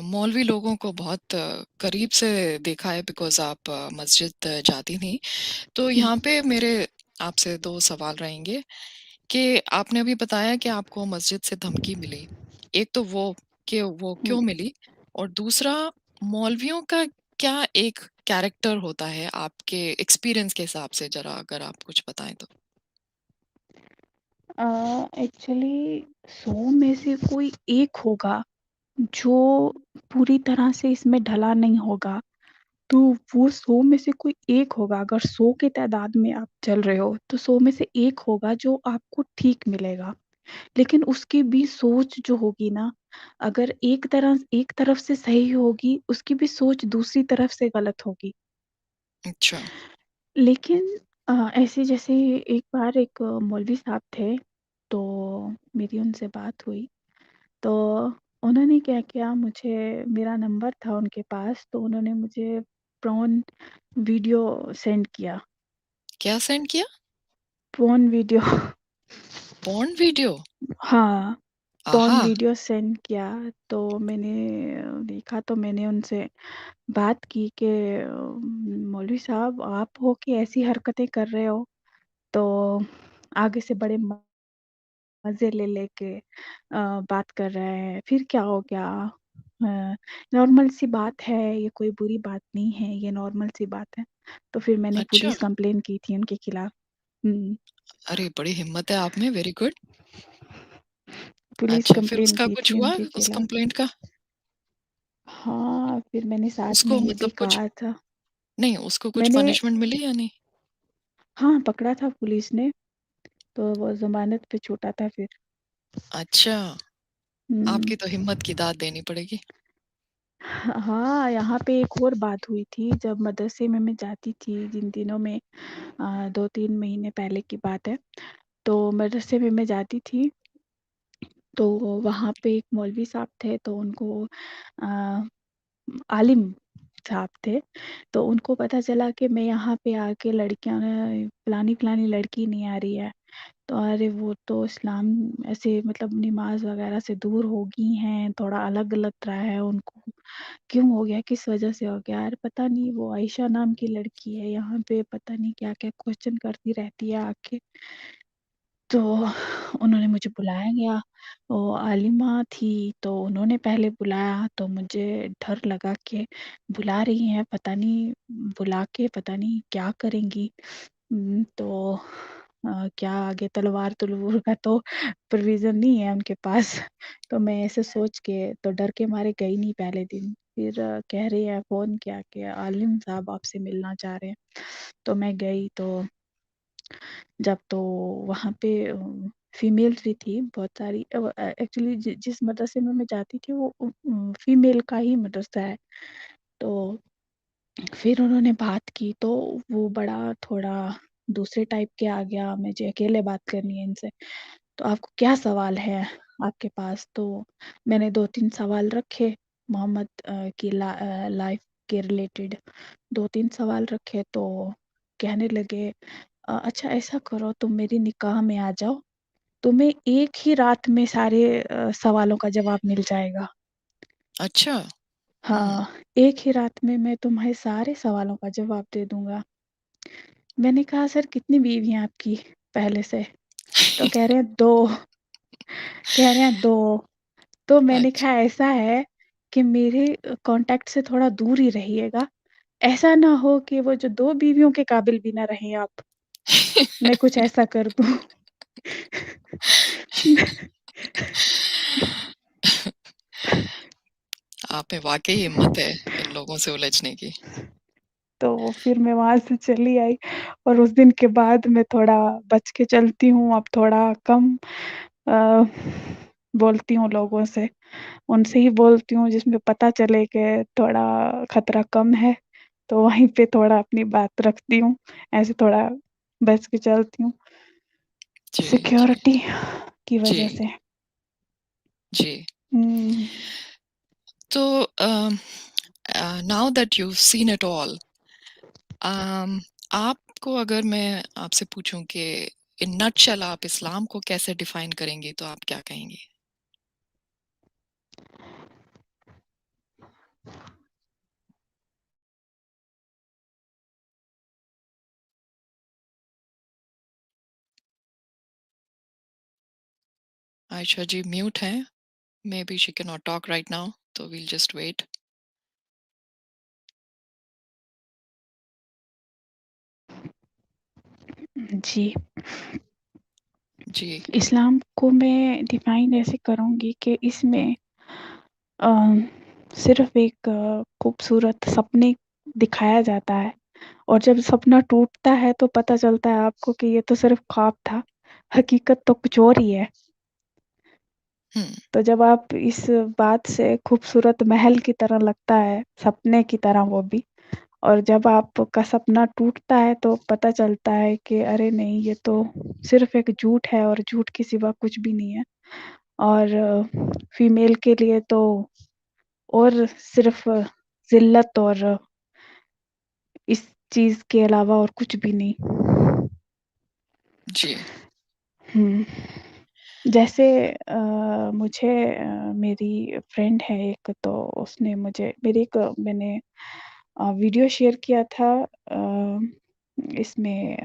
मौलवी लोगों को बहुत करीब से देखा है बिकॉज़ आप मस्जिद जाती थी। तो हुँ, यहाँ पे मेरे आपसे 2 सवाल रहेंगे कि आपने अभी बताया कि आपको मस्जिद से धमकी मिली। एक तो वो कि वो हुँ। क्यों मिली? और दूसरा मौलवियों का क्या एक कैरेक्टर होता है आपके एक्सपीरियंस के हिसाब से ज़रा अगर आप कुछ बताएँ तो? एक्चुअली 100 में से कोई एक होगा जो पूरी तरह से इसमें ढला नहीं होगा, तो वो 100 में से कोई एक होगा। अगर 100 की तादाद में आप चल रहे हो, तो 100 में से एक होगा जो आपको ठीक मिलेगा। लेकिन उसकी भी सोच जो होगी ना, अगर एक तरफ से सही होगी, उसकी भी सोच दूसरी तरफ से गलत होगी। अच्छा। लेकिन ऐसे जैसे एक बार एक मौलवी साहब थे, तो मेरी उनसे बात हुई, तो उन्होंने क्या किया, मुझे मेरा नंबर था उनके पास, तो उन्होंने मुझे प्रॉन वीडियो सेंड किया। क्या सेंड किया? Prawn video porn video? हाँ, प्रॉन आहा। वीडियो सेंड किया, तो मैंने देखा, तो मैंने उनसे बात की कि मौलवी साहब, आप हो कि ऐसी हरकतें कर रहे हो, तो आगे से बड़े मज़े ले लेके बात कर रहे हैं, फिर क्या हो गया? नॉर्मल सी बात है, ये कोई बुरी बात नहीं है, ये नॉर्मल सी बात है। तो फिर मैंने अच्छा। पुलिस कंप्लेन की थी उनके खिलाफ। हुँ, अरे बड़ी हिम्मत है आप में, वेरी गुड। पुलिस अच्छा, फिर कंप्लेन उसका की कुछ थी हुआ उनके उस खिलाफ। कंप्लेंट का? हाँ, फिर मैंने 7 उसको महीने भी मतलब कुछ, कहा था। नहीं उसको कुछ मैंने पनिशमेंट मिली या नहीं? हाँ, पकड़ा था पुलिस ने, तो वो ज़मानत पे छूटा था फिर। अच्छा, हुँ। आपकी तो हिम्मत की दाद देनी पड़ेगी। हाँ, यहाँ पे एक और बात हुई थी, जब मदरसे में मैं जाती थी, जिन दिनों में 2-3 महीने पहले की बात है। तो मदरसे में मैं जाती थी, तो वहाँ पे एक मौलवी साहब थे, तो उनको अ, आलिम साहब थे, तो उनको पता चला कि मैं यहाँ पे आके लड़कियाँ फलानी-फलानी लड़की नहीं आ रही है, तो अरे वो तो इस्लाम ऐसे मतलब नमाज़ वग़ैरह से दूर हो गई हैं, थोड़ा अलग लग रहा है उनको। क्यों हो गया? किस वज़ह से हो गया? अरे पता नहीं, वो आयशा नाम की लड़की है, यहाँ पे पता नहीं क्या-क्या क्वेश्चन करती रहती है आके। तो उन्होंने मुझे बुलाया गया, वो आलिमा थी, तो उन्होंने पहले बुलाया, तो मुझे डर लगा कि बुला रही हैं, पता नहीं बुला के पता नहीं क्या करेंगी। तो क्या आगे तलवार-तलूर का तो प्रोविज़न नहीं है उनके पास। तो मैं ऐसे सोच के तो डर के मारे गई नहीं पहले दिन। फिर कह रही है, फ़ोन किया कि आलिम साहब आपसे मिलना चाह रहे हैं। तो मैं गई, तो जब तो वहाँ पे फीमेल्स भी थी बहुत सारी। एक्चुअली जिस मदरसे में मैं जाती थी, वो फीमेल का ही मदरसा है। तो फिर उन्होंने बात की, तो वो बड़ा थोड़ा दूसरे टाइप के आ गया, मुझे अकेले बात करनी है इनसे। तो आपको क्या सवाल है आपके पास? तो मैंने 2-3 सवाल रखे मोहम्मद की लाइफ के रिलेटेड, 2-3 सवाल रखे, तो कहने लगे अच्छा ऐसा करो, तुम मेरी निकाह में आ जाओ, तुम्हें एक ही रात में सारे सवालों का जवाब मिल जाएगा। अच्छा। हाँ, एक ही रात में मैं तुम्हारे सारे सवालों का जवाब दे दूँगा। मैंने कहा, सर कितनी बीवी हैं आपकी पहले से? तो कह रहे हैं 2, कह रहे हैं 2। तो मैंने अच्छा। कहा, ऐसा है कि मेरे कॉन्टैक्ट से थोड़ा दूर ही रहिएगा। ऐसा ना हो कि वो जो 2 बीवियों के काबिल भी ना रहें आप, मैं कुछ ऐसा कर दूँ। आप में वाकई हिम्मत है इन लोगों से उलझने की। तो फिर मैं वहाँ से चली आई, और उस दिन के बाद मैं थोड़ा बच के चलती हूँ, अब थोड़ा कम अ, बोलती हूँ लोगों से। उनसे ही बोलती हूँ जिसमें पता चले कि थोड़ा खतरा कम है, तो वहीं पे थोड़ा अपनी बात रखती हूँ, ऐसे थोड़ा बच के चलती हूँ, जी, जी, सिक्योरिटी की वजह जी, से। जी। हुँ। तो now that you've seen it all, आपको अगर मैं आपसे पूछूं कि इन नटशेल आप इस्लाम को कैसे डिफाइन करेंगी, तो आप क्या कहेंगी? आयशा जी म्यूट हैं, may be she can not talk right now, तो वील जस्ट वेट। जी, जी। इस्लाम को मैं डिफ़ाइन ऐसे करूँगी कि इसमें अ, सिर्फ़ एक खूबसूरत सपने दिखाया जाता है और जब सपना टूटता है तो पता चलता है आपको कि ये तो सिर्फ़ ख्वाब था, हकीकत तो कुछ और ही है। हुँ, तो जब आप इस बात से खूबसूरत महल की तरह लगता है, सपने की तरह वो भी और जब आपका सपना टूटता है तो पता चलता है कि अरे नहीं ये तो सिर्फ़ एक झूठ है और झूठ के सिवा कुछ भी नहीं है। और फीमेल के लिए तो और सिर्फ़ ज़िल्लत और इस चीज़ के अलावा और कुछ भी नहीं। जी। हुँ। जैसे मुझे मेरी फ्रेंड है एक तो उसने मुझे मैंने वीडियो शेयर किया था इसमें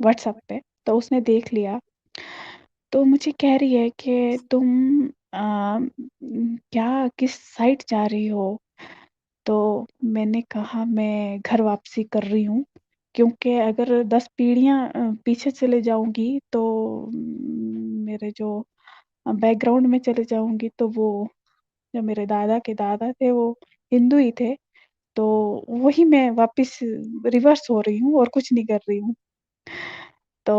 व्हाट्सएप पे, तो उसने देख लिया। तो मुझे कह रही है कि तुम क्या किस साइड जा रही हो? तो मैंने कहा मैं घर वापसी कर रही हूँ, क्योंकि अगर 10 पीढ़ियाँ पीछे चले जाऊँगी तो मेरे जो बैकग्राउंड में चले जाऊँगी तो वो जो मेरे दादा के दादा थे वो हिंदू ही थे, तो वही मैं वापिस रिवर्स हो रही हूँ और कुछ नहीं कर रही हूँ। तो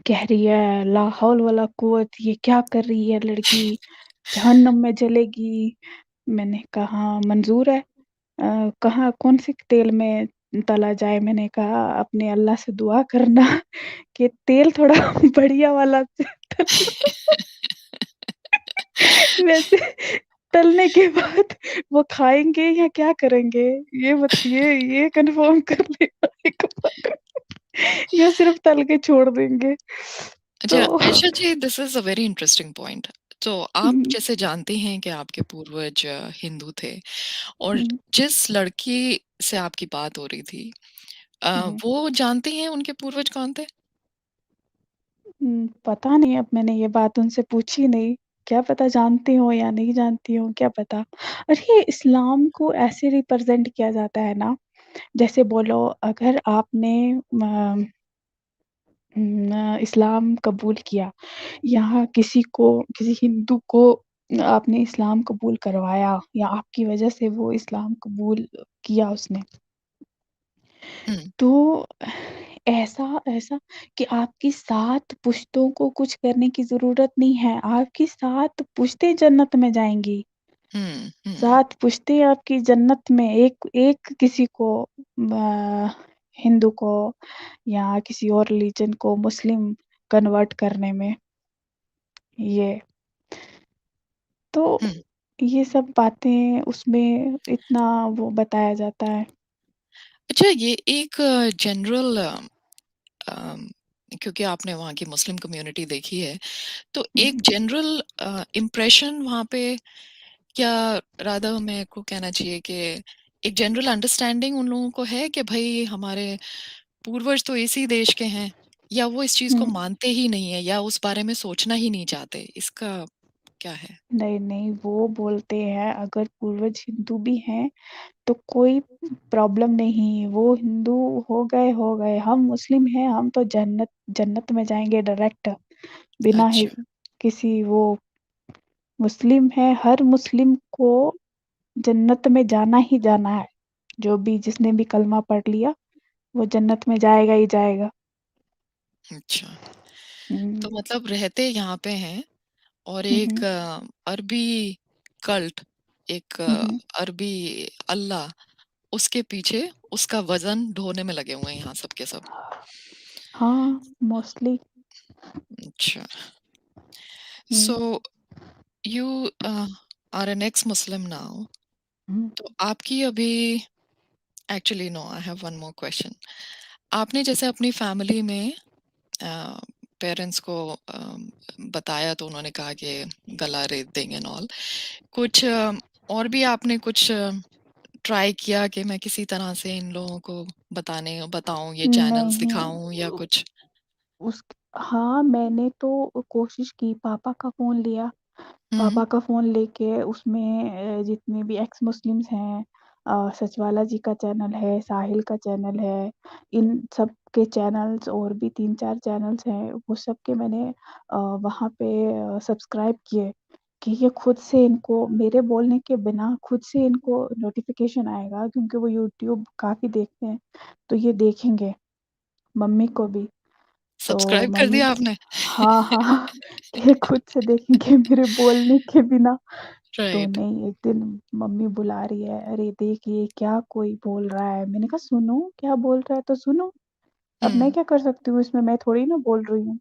कह रही है ला हौल वला कुव्वत ये क्या कर रही है लड़की, जहन्नम में जलेगी। मैंने कहा मंज़ूर है। कहाँ कौन-से तेल में तला जाए? मैंने कहा अपने अल्लाह से दुआ करना कि तेल थोड़ा बढ़िया वाला वैसे तलने के बाद वो खाएँगे या क्या करेंगे? ये कन्फर्म कर लेना एक बार या सिर्फ़ तल के छोड़ देंगे। अच्छा, तो Ayesha ji, this is a very interesting point. तो आप हुँ, जैसे जानते हैं कि आपके पूर्वज हिंदू थे और हुँ, जिस लड़की से आपकी बात हो रही थी, हुँ, वो जानती हैं उनके पूर्वज कौन थे? पता नहीं अब मैंने ये बात उनसे पूछी नहीं। क्या पता जानती हों या नहीं जानती हों, क्या पता? और ये इस्लाम को ऐसे रिप्रेज़ेंट किया जाता है ना, जैसे बोलो अगर आपने इस्लाम कबूल किया या किसी हिंदू को आपने इस्लाम कबूल करवाया या आपकी वजह से वो इस्लाम कबूल किया उसने, हुँ, तो ऐसा ऐसा कि आपकी 7 पुश्तों को कुछ करने की ज़रूरत नहीं है, आपकी 7 पुश्तें जन्नत में जाएँगी। हुँ, हुँ, 7 पुश्तें आपकी जन्नत में एक एक किसी को हिंदू को या किसी और रिलीजन को मुस्लिम कन्वर्ट करने में ये तो हुँ। ये सब बातें उसमें इतना वो बताया जाता है। अच्छा, ये एक जनरल क्योंकि आपने वहाँ की मुस्लिम कम्युनिटी देखी है, तो हुँ, एक जनरल इम्प्रेशन वहाँ पे, क्या रादर मेरे को कहना चाहिए कि एक जनरल अंडरस्टैंडिंग उन लोगों को है कि भई हमारे पूर्वज तो इसी देश के हैं, या वो इस चीज़ को हुँ। मानते ही नहीं है या उस बारे में सोचना ही नहीं चाहते? इसका क्या है? नहीं, नहीं वो बोलते हैं अगर पूर्वज हिंदू भी हैं तो कोई प्रॉब्लम नहीं, वो हिंदू हो गए, हम मुस्लिम हैं, हम तो जन्नत में जाएँगे डायरेक्ट बिना अच्छा, किसी वो मुस्लिम है, हर मुस्लिम को जन्नत में जाना ही जाना है। जो भी जिसने भी कलमा पढ़ लिया, वो जन्नत में जाएगा ही जाएगा। अच्छा। हुँ, तो मतलब रहते यहाँ पे हैं और हुँ, एक हुँ, अरबी कल्ट, एक हुँ, हुँ। अरबी अल्लाह, उसके पीछे उसका वज़न ढोने में लगे हुए हैं यहाँ सब के सब। हाँ, मोस्टली अच्छा। Hmm, so you are an ex Muslim now. हुँ, तो आपकी अभी, actually no, I have one more question. आपने जैसे अपनी फैमिली में पेरेंट्स को बताया तो उन्होंने कहा कि गला रेत देंगे एंड ऑल। कुछ और भी आपने कुछ ट्राई किया कि मैं किसी तरह से इन लोगों को बताऊं, ये चैनल्स नहीं दिखाऊं या कुछ? उस हाँ, मैंने तो कोशिश की, पापा का फ़ोन लिया, हम्म, पापा का फ़ोन लेके उसमें जितने भी एक्स मुस्लिम्स हैं सचवाला जी का चैनल है, साहिल का चैनल है, इन सब के चैनल्स और भी 3-4 चैनल्स हैं, वो सब के मैंने वहाँ पे सब्सक्राइब किए। कि ये खुद से इनको मेरे बोलने के बिना खुद से इनको नोटिफ़िकेशन आएगा, क्योंकि वो यूट्यूब काफ़ी देखते हैं, तो ये देखेंगे, मम्मी को भी। तो सब्सक्राइब कर मम्मी दिया आपने? हाँ, हाँ, तो ये खुद से देखेंगे मेरे बोलने के बिना। तो राइट। नहीं, एक दिन मम्मी बुला रही है, "अरे देख ये क्या कोई बोल रहा है?" मैंने कहा, "सुनो, क्या बोल रहा है तो सुनो, अब मैं हुँ, क्या कर सकती हूँ इसमें, मैं थोड़ी ना बोल रही हूँ।"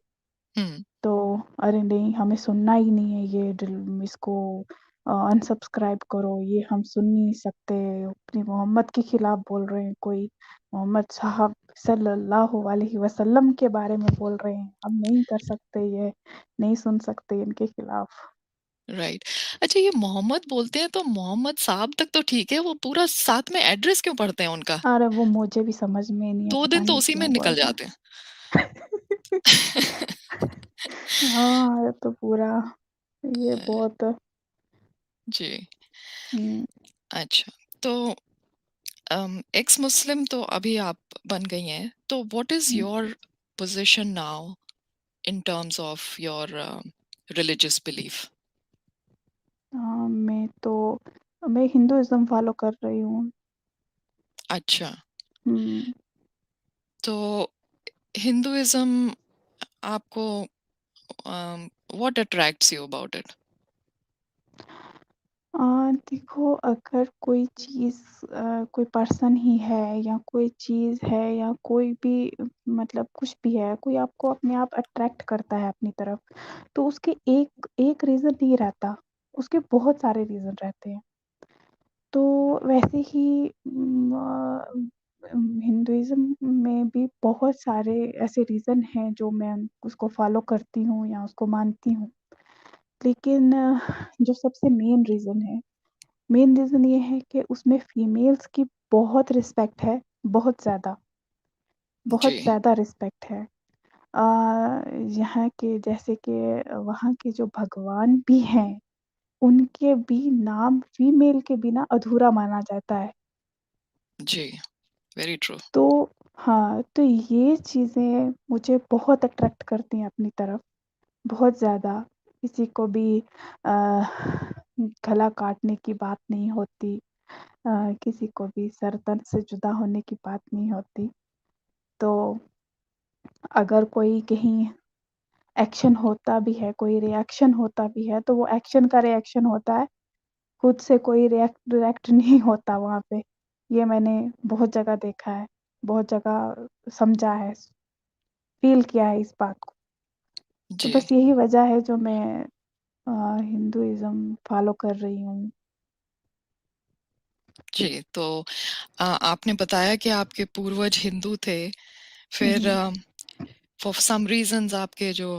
हुँ, तो अरे नहीं, हमें सुनना ही नहीं है ये इसको अनसब्सक्राइब करो, ये हम सुन नहीं सकते, अपनी मोहम्मद के खिलाफ बोल रहे हैं कोई, मोहम्मद साहब सल्लल्लाहु अलैहि वसल्लम के बारे में बोल रहे हैं, हम नहीं कर सकते ये, नहीं सुन सकते इनके खिलाफ। राइट। अच्छा, ये मोहम्मद बोलते हैं तो मोहम्मद साहब तक तो ठीक है, वो पूरा साथ में एड्रेस क्यों पढ़ते हैं उनका? अरे वो मुझे भी समझ में नहीं है, 2 पता दिन तो नहीं उसी में क्यों निकल बोलते जाते हैं। हैं। हाँ, ये तो पूरा ये अ, बहुत जी, हुँ, अच्छा। तो एक्स मुस्लिम तो अभी आप बन गई हैं, तो what is hmm. Your position now in terms of your religious belief? मैं हिंदुइज़्म फ़ॉलो कर रही हूँ। अच्छा, हुँ। तो हिंदुइज़्म आपको what attracts you about it? अ, देखो, अगर कोई चीज़ कोई पर्सन ही है या कोई चीज़ है या कोई भी मतलब कुछ भी है, कोई आपको अपने आप अट्रैक्ट करता है अपनी तरफ, तो उसके एक एक रीज़न नहीं रहता, उसके बहुत सारे रीज़न रहते हैं। तो वैसे ही हिंदुइज़्म में भी बहुत सारे ऐसे रीज़न हैं जो मैं उसको फ़ॉलो करती हूँ या उसको मानती हूँ। लेकिन जो सबसे मेन रीज़न ये है कि उसमें फीमेल्स की बहुत जी, ज़्यादा रिस्पेक्ट है। अ, यहाँ के जैसे कि वहाँ के जो भगवान भी हैं, उनके भी नाम फीमेल के बिना अधूरा माना जाता है। जी, वेरी ट्रू। तो हाँ, तो ये चीज़ें मुझे बहुत अट्रैक्ट करती हैं अपनी तरफ, बहुत ज़्यादा। किसी को भी गला काटने की बात नहीं होती, किसी को भी सर तन से जुदा होने की बात नहीं होती। तो अगर कोई कहीं एक्शन होता भी है, कोई रिएक्शन होता भी है, तो वो एक्शन का रिएक्शन होता है, खुद से कोई रिएक्ट नहीं होता वहाँ पे। ये मैंने बहुत जगह देखा है, बहुत जगह समझा है, फ़ील किया है इस बात को। तो जी, बस यही वजह है जो मैं हिंदुइज़्म फ़ॉलो कर रही हूँ। जी, तो आपने बताया कि आपके पूर्वज हिंदू थे, हुँ, फिर हुँ। फॉर सम रीज़न्स आपके जो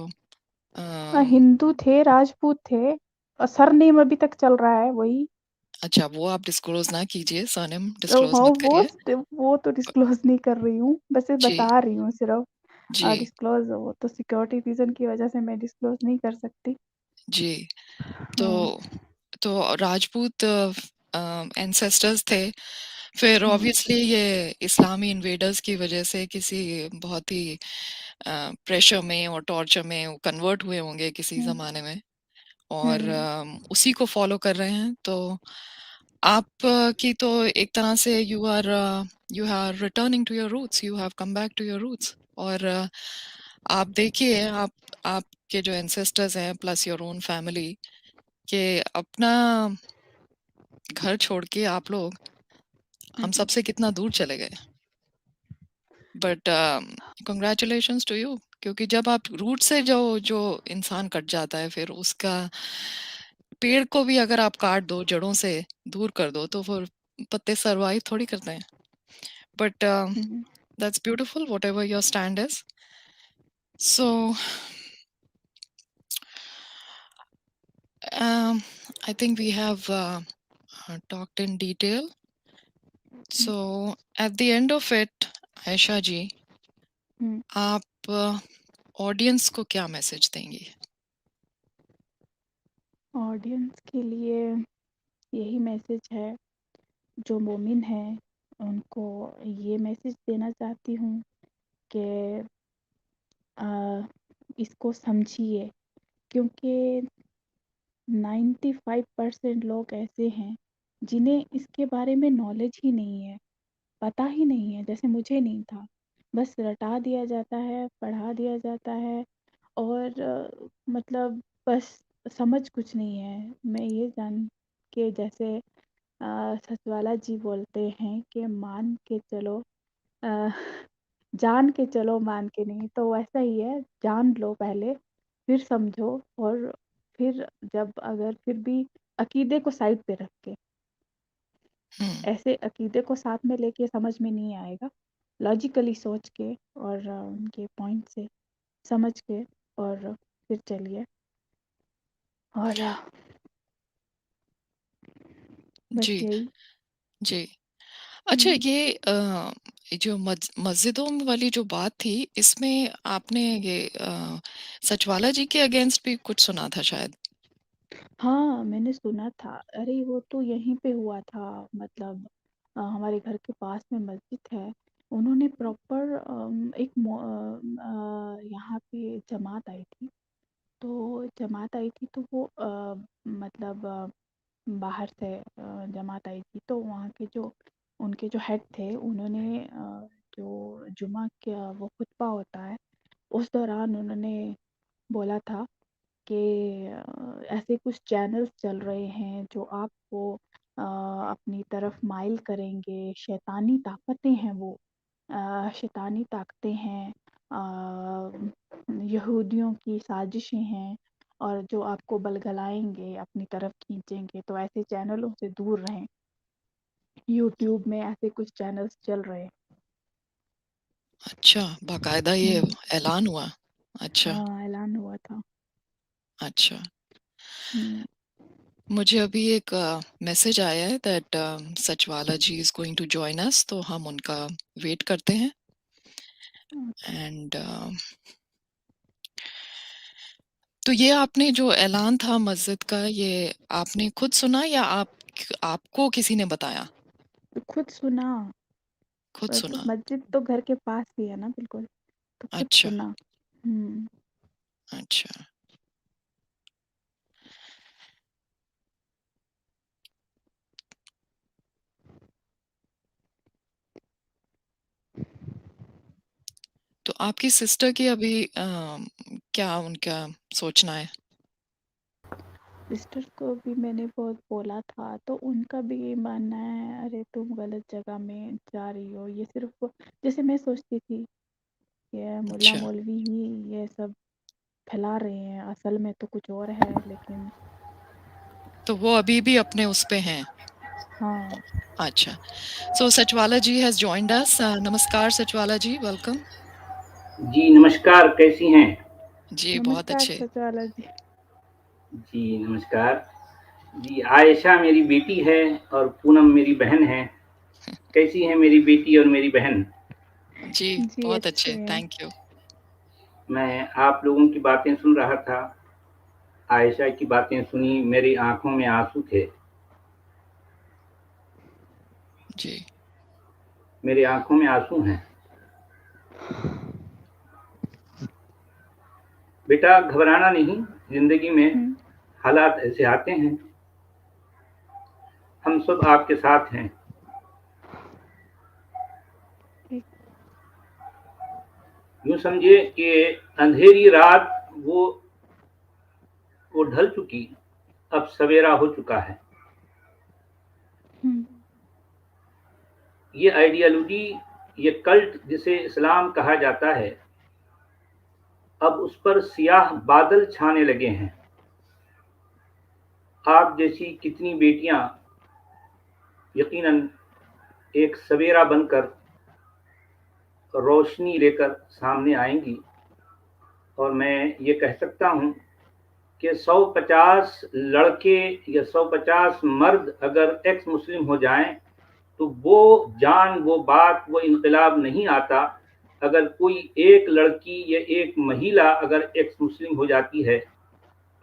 अम, हिंदू थे, राजपूत थे सरनेम अभी तक चल रहा है वही। अच्छा, वो आप डिस्क्लोज़ ना कीजिए, सरनेम हाँ, डिस्क्लोज़ मत करिए। वो तो डिस्क्लोज़ नहीं कर रही हूँ, बस ये जी, बता रही हूँ सिर्फ़। जी, डिस्क्लोज़ वो तो सिक्योरिटी रीज़न की वजह से मैं डिस्क्लोज़ नहीं कर सकती। जी। तो हुँ, राजपूत एंसेस्टर्स थे, फिर हुँ, ऑब्वियसली ये इस्लामी इन्वेडर्स की वजह से किसी बहुत ही प्रेशर में और टॉर्चर में वो कन्वर्ट हुए होंगे किसी हुँ, ज़माने में, और हुँ, उसी को फ़ॉलो कर रहे हैं। तो आप की तो एक तरह से you are returning to your roots, you have come back to your roots, और आप देखिए, आपके जो एंसेस्टर्स हैं प्लस योर ओन फैमिली, कि अपना घर छोड़ के आप लोग हुँ, हम हुँ, सबसे कितना दूर चले गए। बट कांग्रेचुलेशंस टू यू, क्योंकि जब आप रूट से जो जो इंसान कट जाता है, फिर उसका पेड़ को भी अगर आप काट दो जड़ों से, दूर कर दो, तो फिर पत्ते सरवाइव थोड़ी करते हैं। But hmm, that's beautiful whatever your stand is. So I think we have talked in detail. Hmm, So at the end of it, Ayesha ji, हुँ। आप ऑडियंस को क्या मैसेज देंगी? ऑडियंस के लिए यही मैसेज है, जो मोमिन हैं, उनको ये मैसेज देना चाहती हूँ कि अ, इसको समझिए, क्योंकि 95% लोग ऐसे हैं जिन्हें इसके बारे में नॉलेज ही नहीं है, पता ही नहीं है, जैसे मुझे नहीं था। बस रटा दिया जाता है, पढ़ा दिया जाता है और मतलब बस समझ कुछ नहीं है। मैं ये जान के जैसे सचवाला जी बोलते हैं कि मान के चलो अ, जान के चलो मान के नहीं, तो वैसा ही है, जान लो पहले, फिर समझो और फिर जब अगर फिर भी अकीदे को साइड पे रख के, हम्म। ऐसे अकीदे को साथ में लेके समझ में नहीं आएगा। लॉजिकली सोच के और उनके पॉइंट से समझ के और फिर चलिए और बस जी। यही। जी। अच्छा, हुँ। ये जो मस्जिदों वाली जो बात थी, इसमें आपने ये सचवाला जी के अगेंस्ट भी कुछ सुना था शायद? हाँ, मैंने सुना था। अरे वो तो यहीं पे हुआ था, मतलब हमारे घर के पास में मस्जिद है। उन्होंने प्रॉपर एक यहाँ पे जमात आई थी। तो जमात आई थी तो वो मतलब बाहर से जमात आई थी, तो वहाँ के जो उनके जो हेड थे उन्होंने जो जुमा का वो खुतबा होता है, उस दौरान उन्होंने बोला था कि ऐसे कुछ चैनल्स चल रहे हैं जो आपको अपनी तरफ माइल करेंगे, शैतानी ताकतें हैं वो, शैतानी ताकतें हैं, यहूदियों की साजिशें हैं और जो आपको बलगलाएँगे, अपनी तरफ खींचेंगे, तो ऐसे चैनलों से दूर रहें। यूट्यूब में ऐसे कुछ चैनल्स चल रहे हैं। अच्छा, बाकायदा ये हुँ। ऐलान हुआ? अच्छा। हाँ, ऐलान हुआ था। अच्छा। हुँ। मुझे अभी एक मैसेज आया है that Sachwala ji is going to join us, तो हम उनका वेट करते हैं। ओके। एंड तो ये आपने जो ऐलान था मस्जिद का, ये आपने खुद सुना या आपको किसी ने बताया? तो खुद सुना, खुद मतलब सुना। मस्जिद तो घर के पास ही है ना बिल्कुल, तो खुद अच्छा। सुना। हुँ। अच्छा। तो आपकी सिस्टर की अभी क्या उनका सोचना है? सिस्टर को भी मैंने बहुत बोला था, तो उनका भी ये मानना है, अरे तुम गलत जगह में जा रही हो, ये सिर्फ़ जैसे मैं सोचती थी, ये मुल्ला अच्छा। मौलवी ही ये सब फैला रहे हैं, असल में तो कुछ और है, लेकिन तो वो अभी भी अपने उस पे हैं? हाँ। अच्छा। सो सचवाला जी हैज जॉइंड अस। नमस्कार सचवाला जी, वेलकम। जी नमस्कार, कैसी हैं? जी बहुत नमस्कार अच्छे। सचवाला जी। जी नमस्कार। जी आयशा मेरी बेटी है और पूनम मेरी बहन है। कैसी हैं मेरी बेटी और मेरी बहन? जी जी, बहुत अच्छे अच्छे, हैं। Thank you. मैं आप लोगों की बातें सुन रहा था। आयशा की बातें सुनी, मेरी आँखों में आँसू थे। जी। मेरी आँखों में आँसू हैं। बेटा घबराना नहीं, ज़िंदगी में हुँ। हालात ऐसे आते हैं। हम सब आपके साथ हैं। ठीक। यूँ समझिए कि अंधेरी रात वो ढल चुकी, अब सवेरा हो चुका है। हुँ। ये आइडियोलॉजी, ये कल्ट जिसे इस्लाम कहा जाता है, अब उस पर सियाह बादल छाने लगे हैं। आप जैसी कितनी बेटियां यकीनन एक सवेरा बनकर रोशनी लेकर सामने आएंगी, और मैं ये कह सकता हूँ कि 150 लड़के या 150 मर्द अगर एक्स मुस्लिम हो जाएं, तो वो जान, वो बात, वो इनकलाब नहीं आता अगर कोई एक लड़की या एक महिला अगर एक्स मुस्लिम हो जाती है,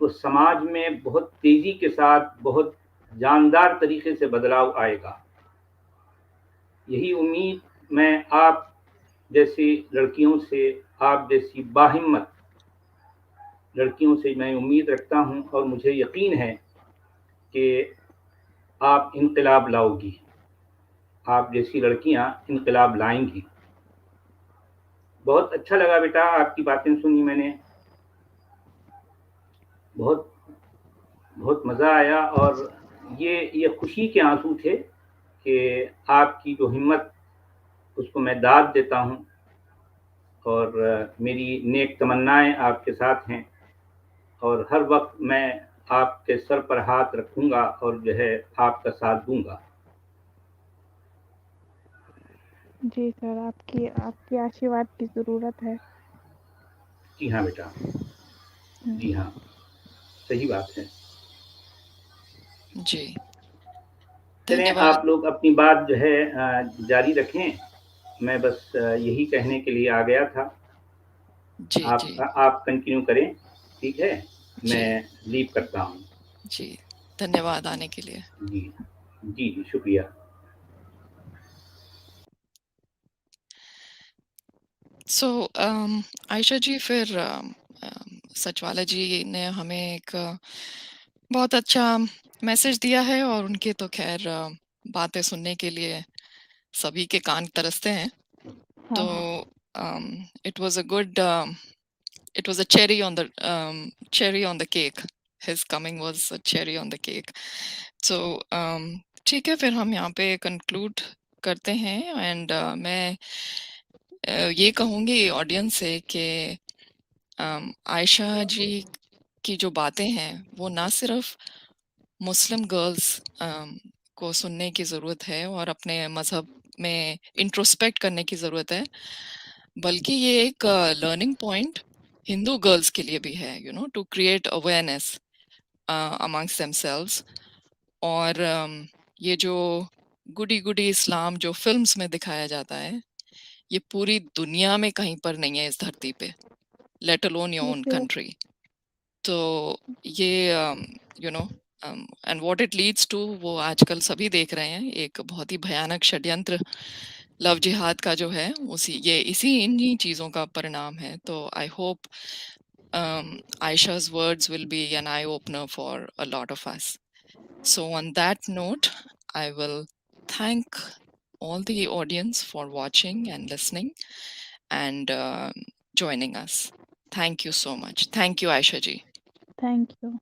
तो समाज में बहुत तेजी के साथ, बहुत जानदार तरीके से बदलाव आएगा। यही उम्मीद मैं आप जैसी लड़कियों से, आप जैसी बाहिम्मत लड़कियों से मैं उम्मीद रखता हूं और मुझे यकीन है कि आप इनकलाब लाओगी, आप जैसी लड़कियां इनकलाब लाएंगी। बहुत अच्छा लगा बेटा, आपकी बातें सुनी मैंने, बहुत बहुत मज़ा आया। और ये खुशी के आंसू थे कि आपकी जो हिम्मत, उसको मैं दाद देता हूं, और मेरी नेक तमन्नाएं आपके साथ हैं, और हर वक्त मैं आपके सर पर हाथ रखूंगा और जो है आपका साथ दूंगा। जी सर, आपकी आशीर्वाद की ज़रूरत है। जी हाँ बेटा, जी हाँ, सही बात है। जी, चलें, धन्यवाद। आप लोग अपनी बात जो है जारी रखें। मैं बस यही कहने के लिए आ गया था। जी, जी, आप कंटिन्यू करें, ठीक है? जी, मैं लीव करता हूँ। जी, धन्यवाद आने के लिए। जी, जी, जी, शुक्रिया। सो आयशा जी, फिर सचवाला जी ने हमें एक बहुत अच्छा मैसेज दिया है, और उनके तो खैर बातें सुनने के लिए सभी के कान तरसते हैं। तो हाँ, it was a good, it was a cherry on the cake. His coming was a cherry on the cake. So ठीक है, फिर हम यहाँ पे कंक्लूड करते हैं। एंड मैं ये कहूँगी ऑडियंस से कि आयशा जी की जो बातें हैं वो ना सिर्फ मुस्लिम गर्ल्स को सुनने की ज़रूरत है और अपने मज़हब में इंट्रोस्पेक्ट करने की ज़रूरत है, बल्कि ये एक लर्निंग पॉइंट हिंदू गर्ल्स के लिए भी है, you know, to create awareness amongst themselves. और ये जो गुडी गुडी इस्लाम जो फिल्म्स में दिखाया जाता है, ये पूरी दुनिया में कहीं पर नहीं है इस धरती पे, लेट अलोन योर ओन इसे कंट्री। तो ये you know and what it leads to, वो आजकल सभी देख रहे हैं, एक बहुत ही भयानक षड्यंत्र लव जिहाद का जो है, इसी इन्हीं चीज़ों का परिणाम है। तो I hope Aisha's words will be an eye opener for a lot of us. So, on that note, I will thank all the audience for watching and listening and joining us. Thank you so much. Thank you, Aisha ji. Thank you.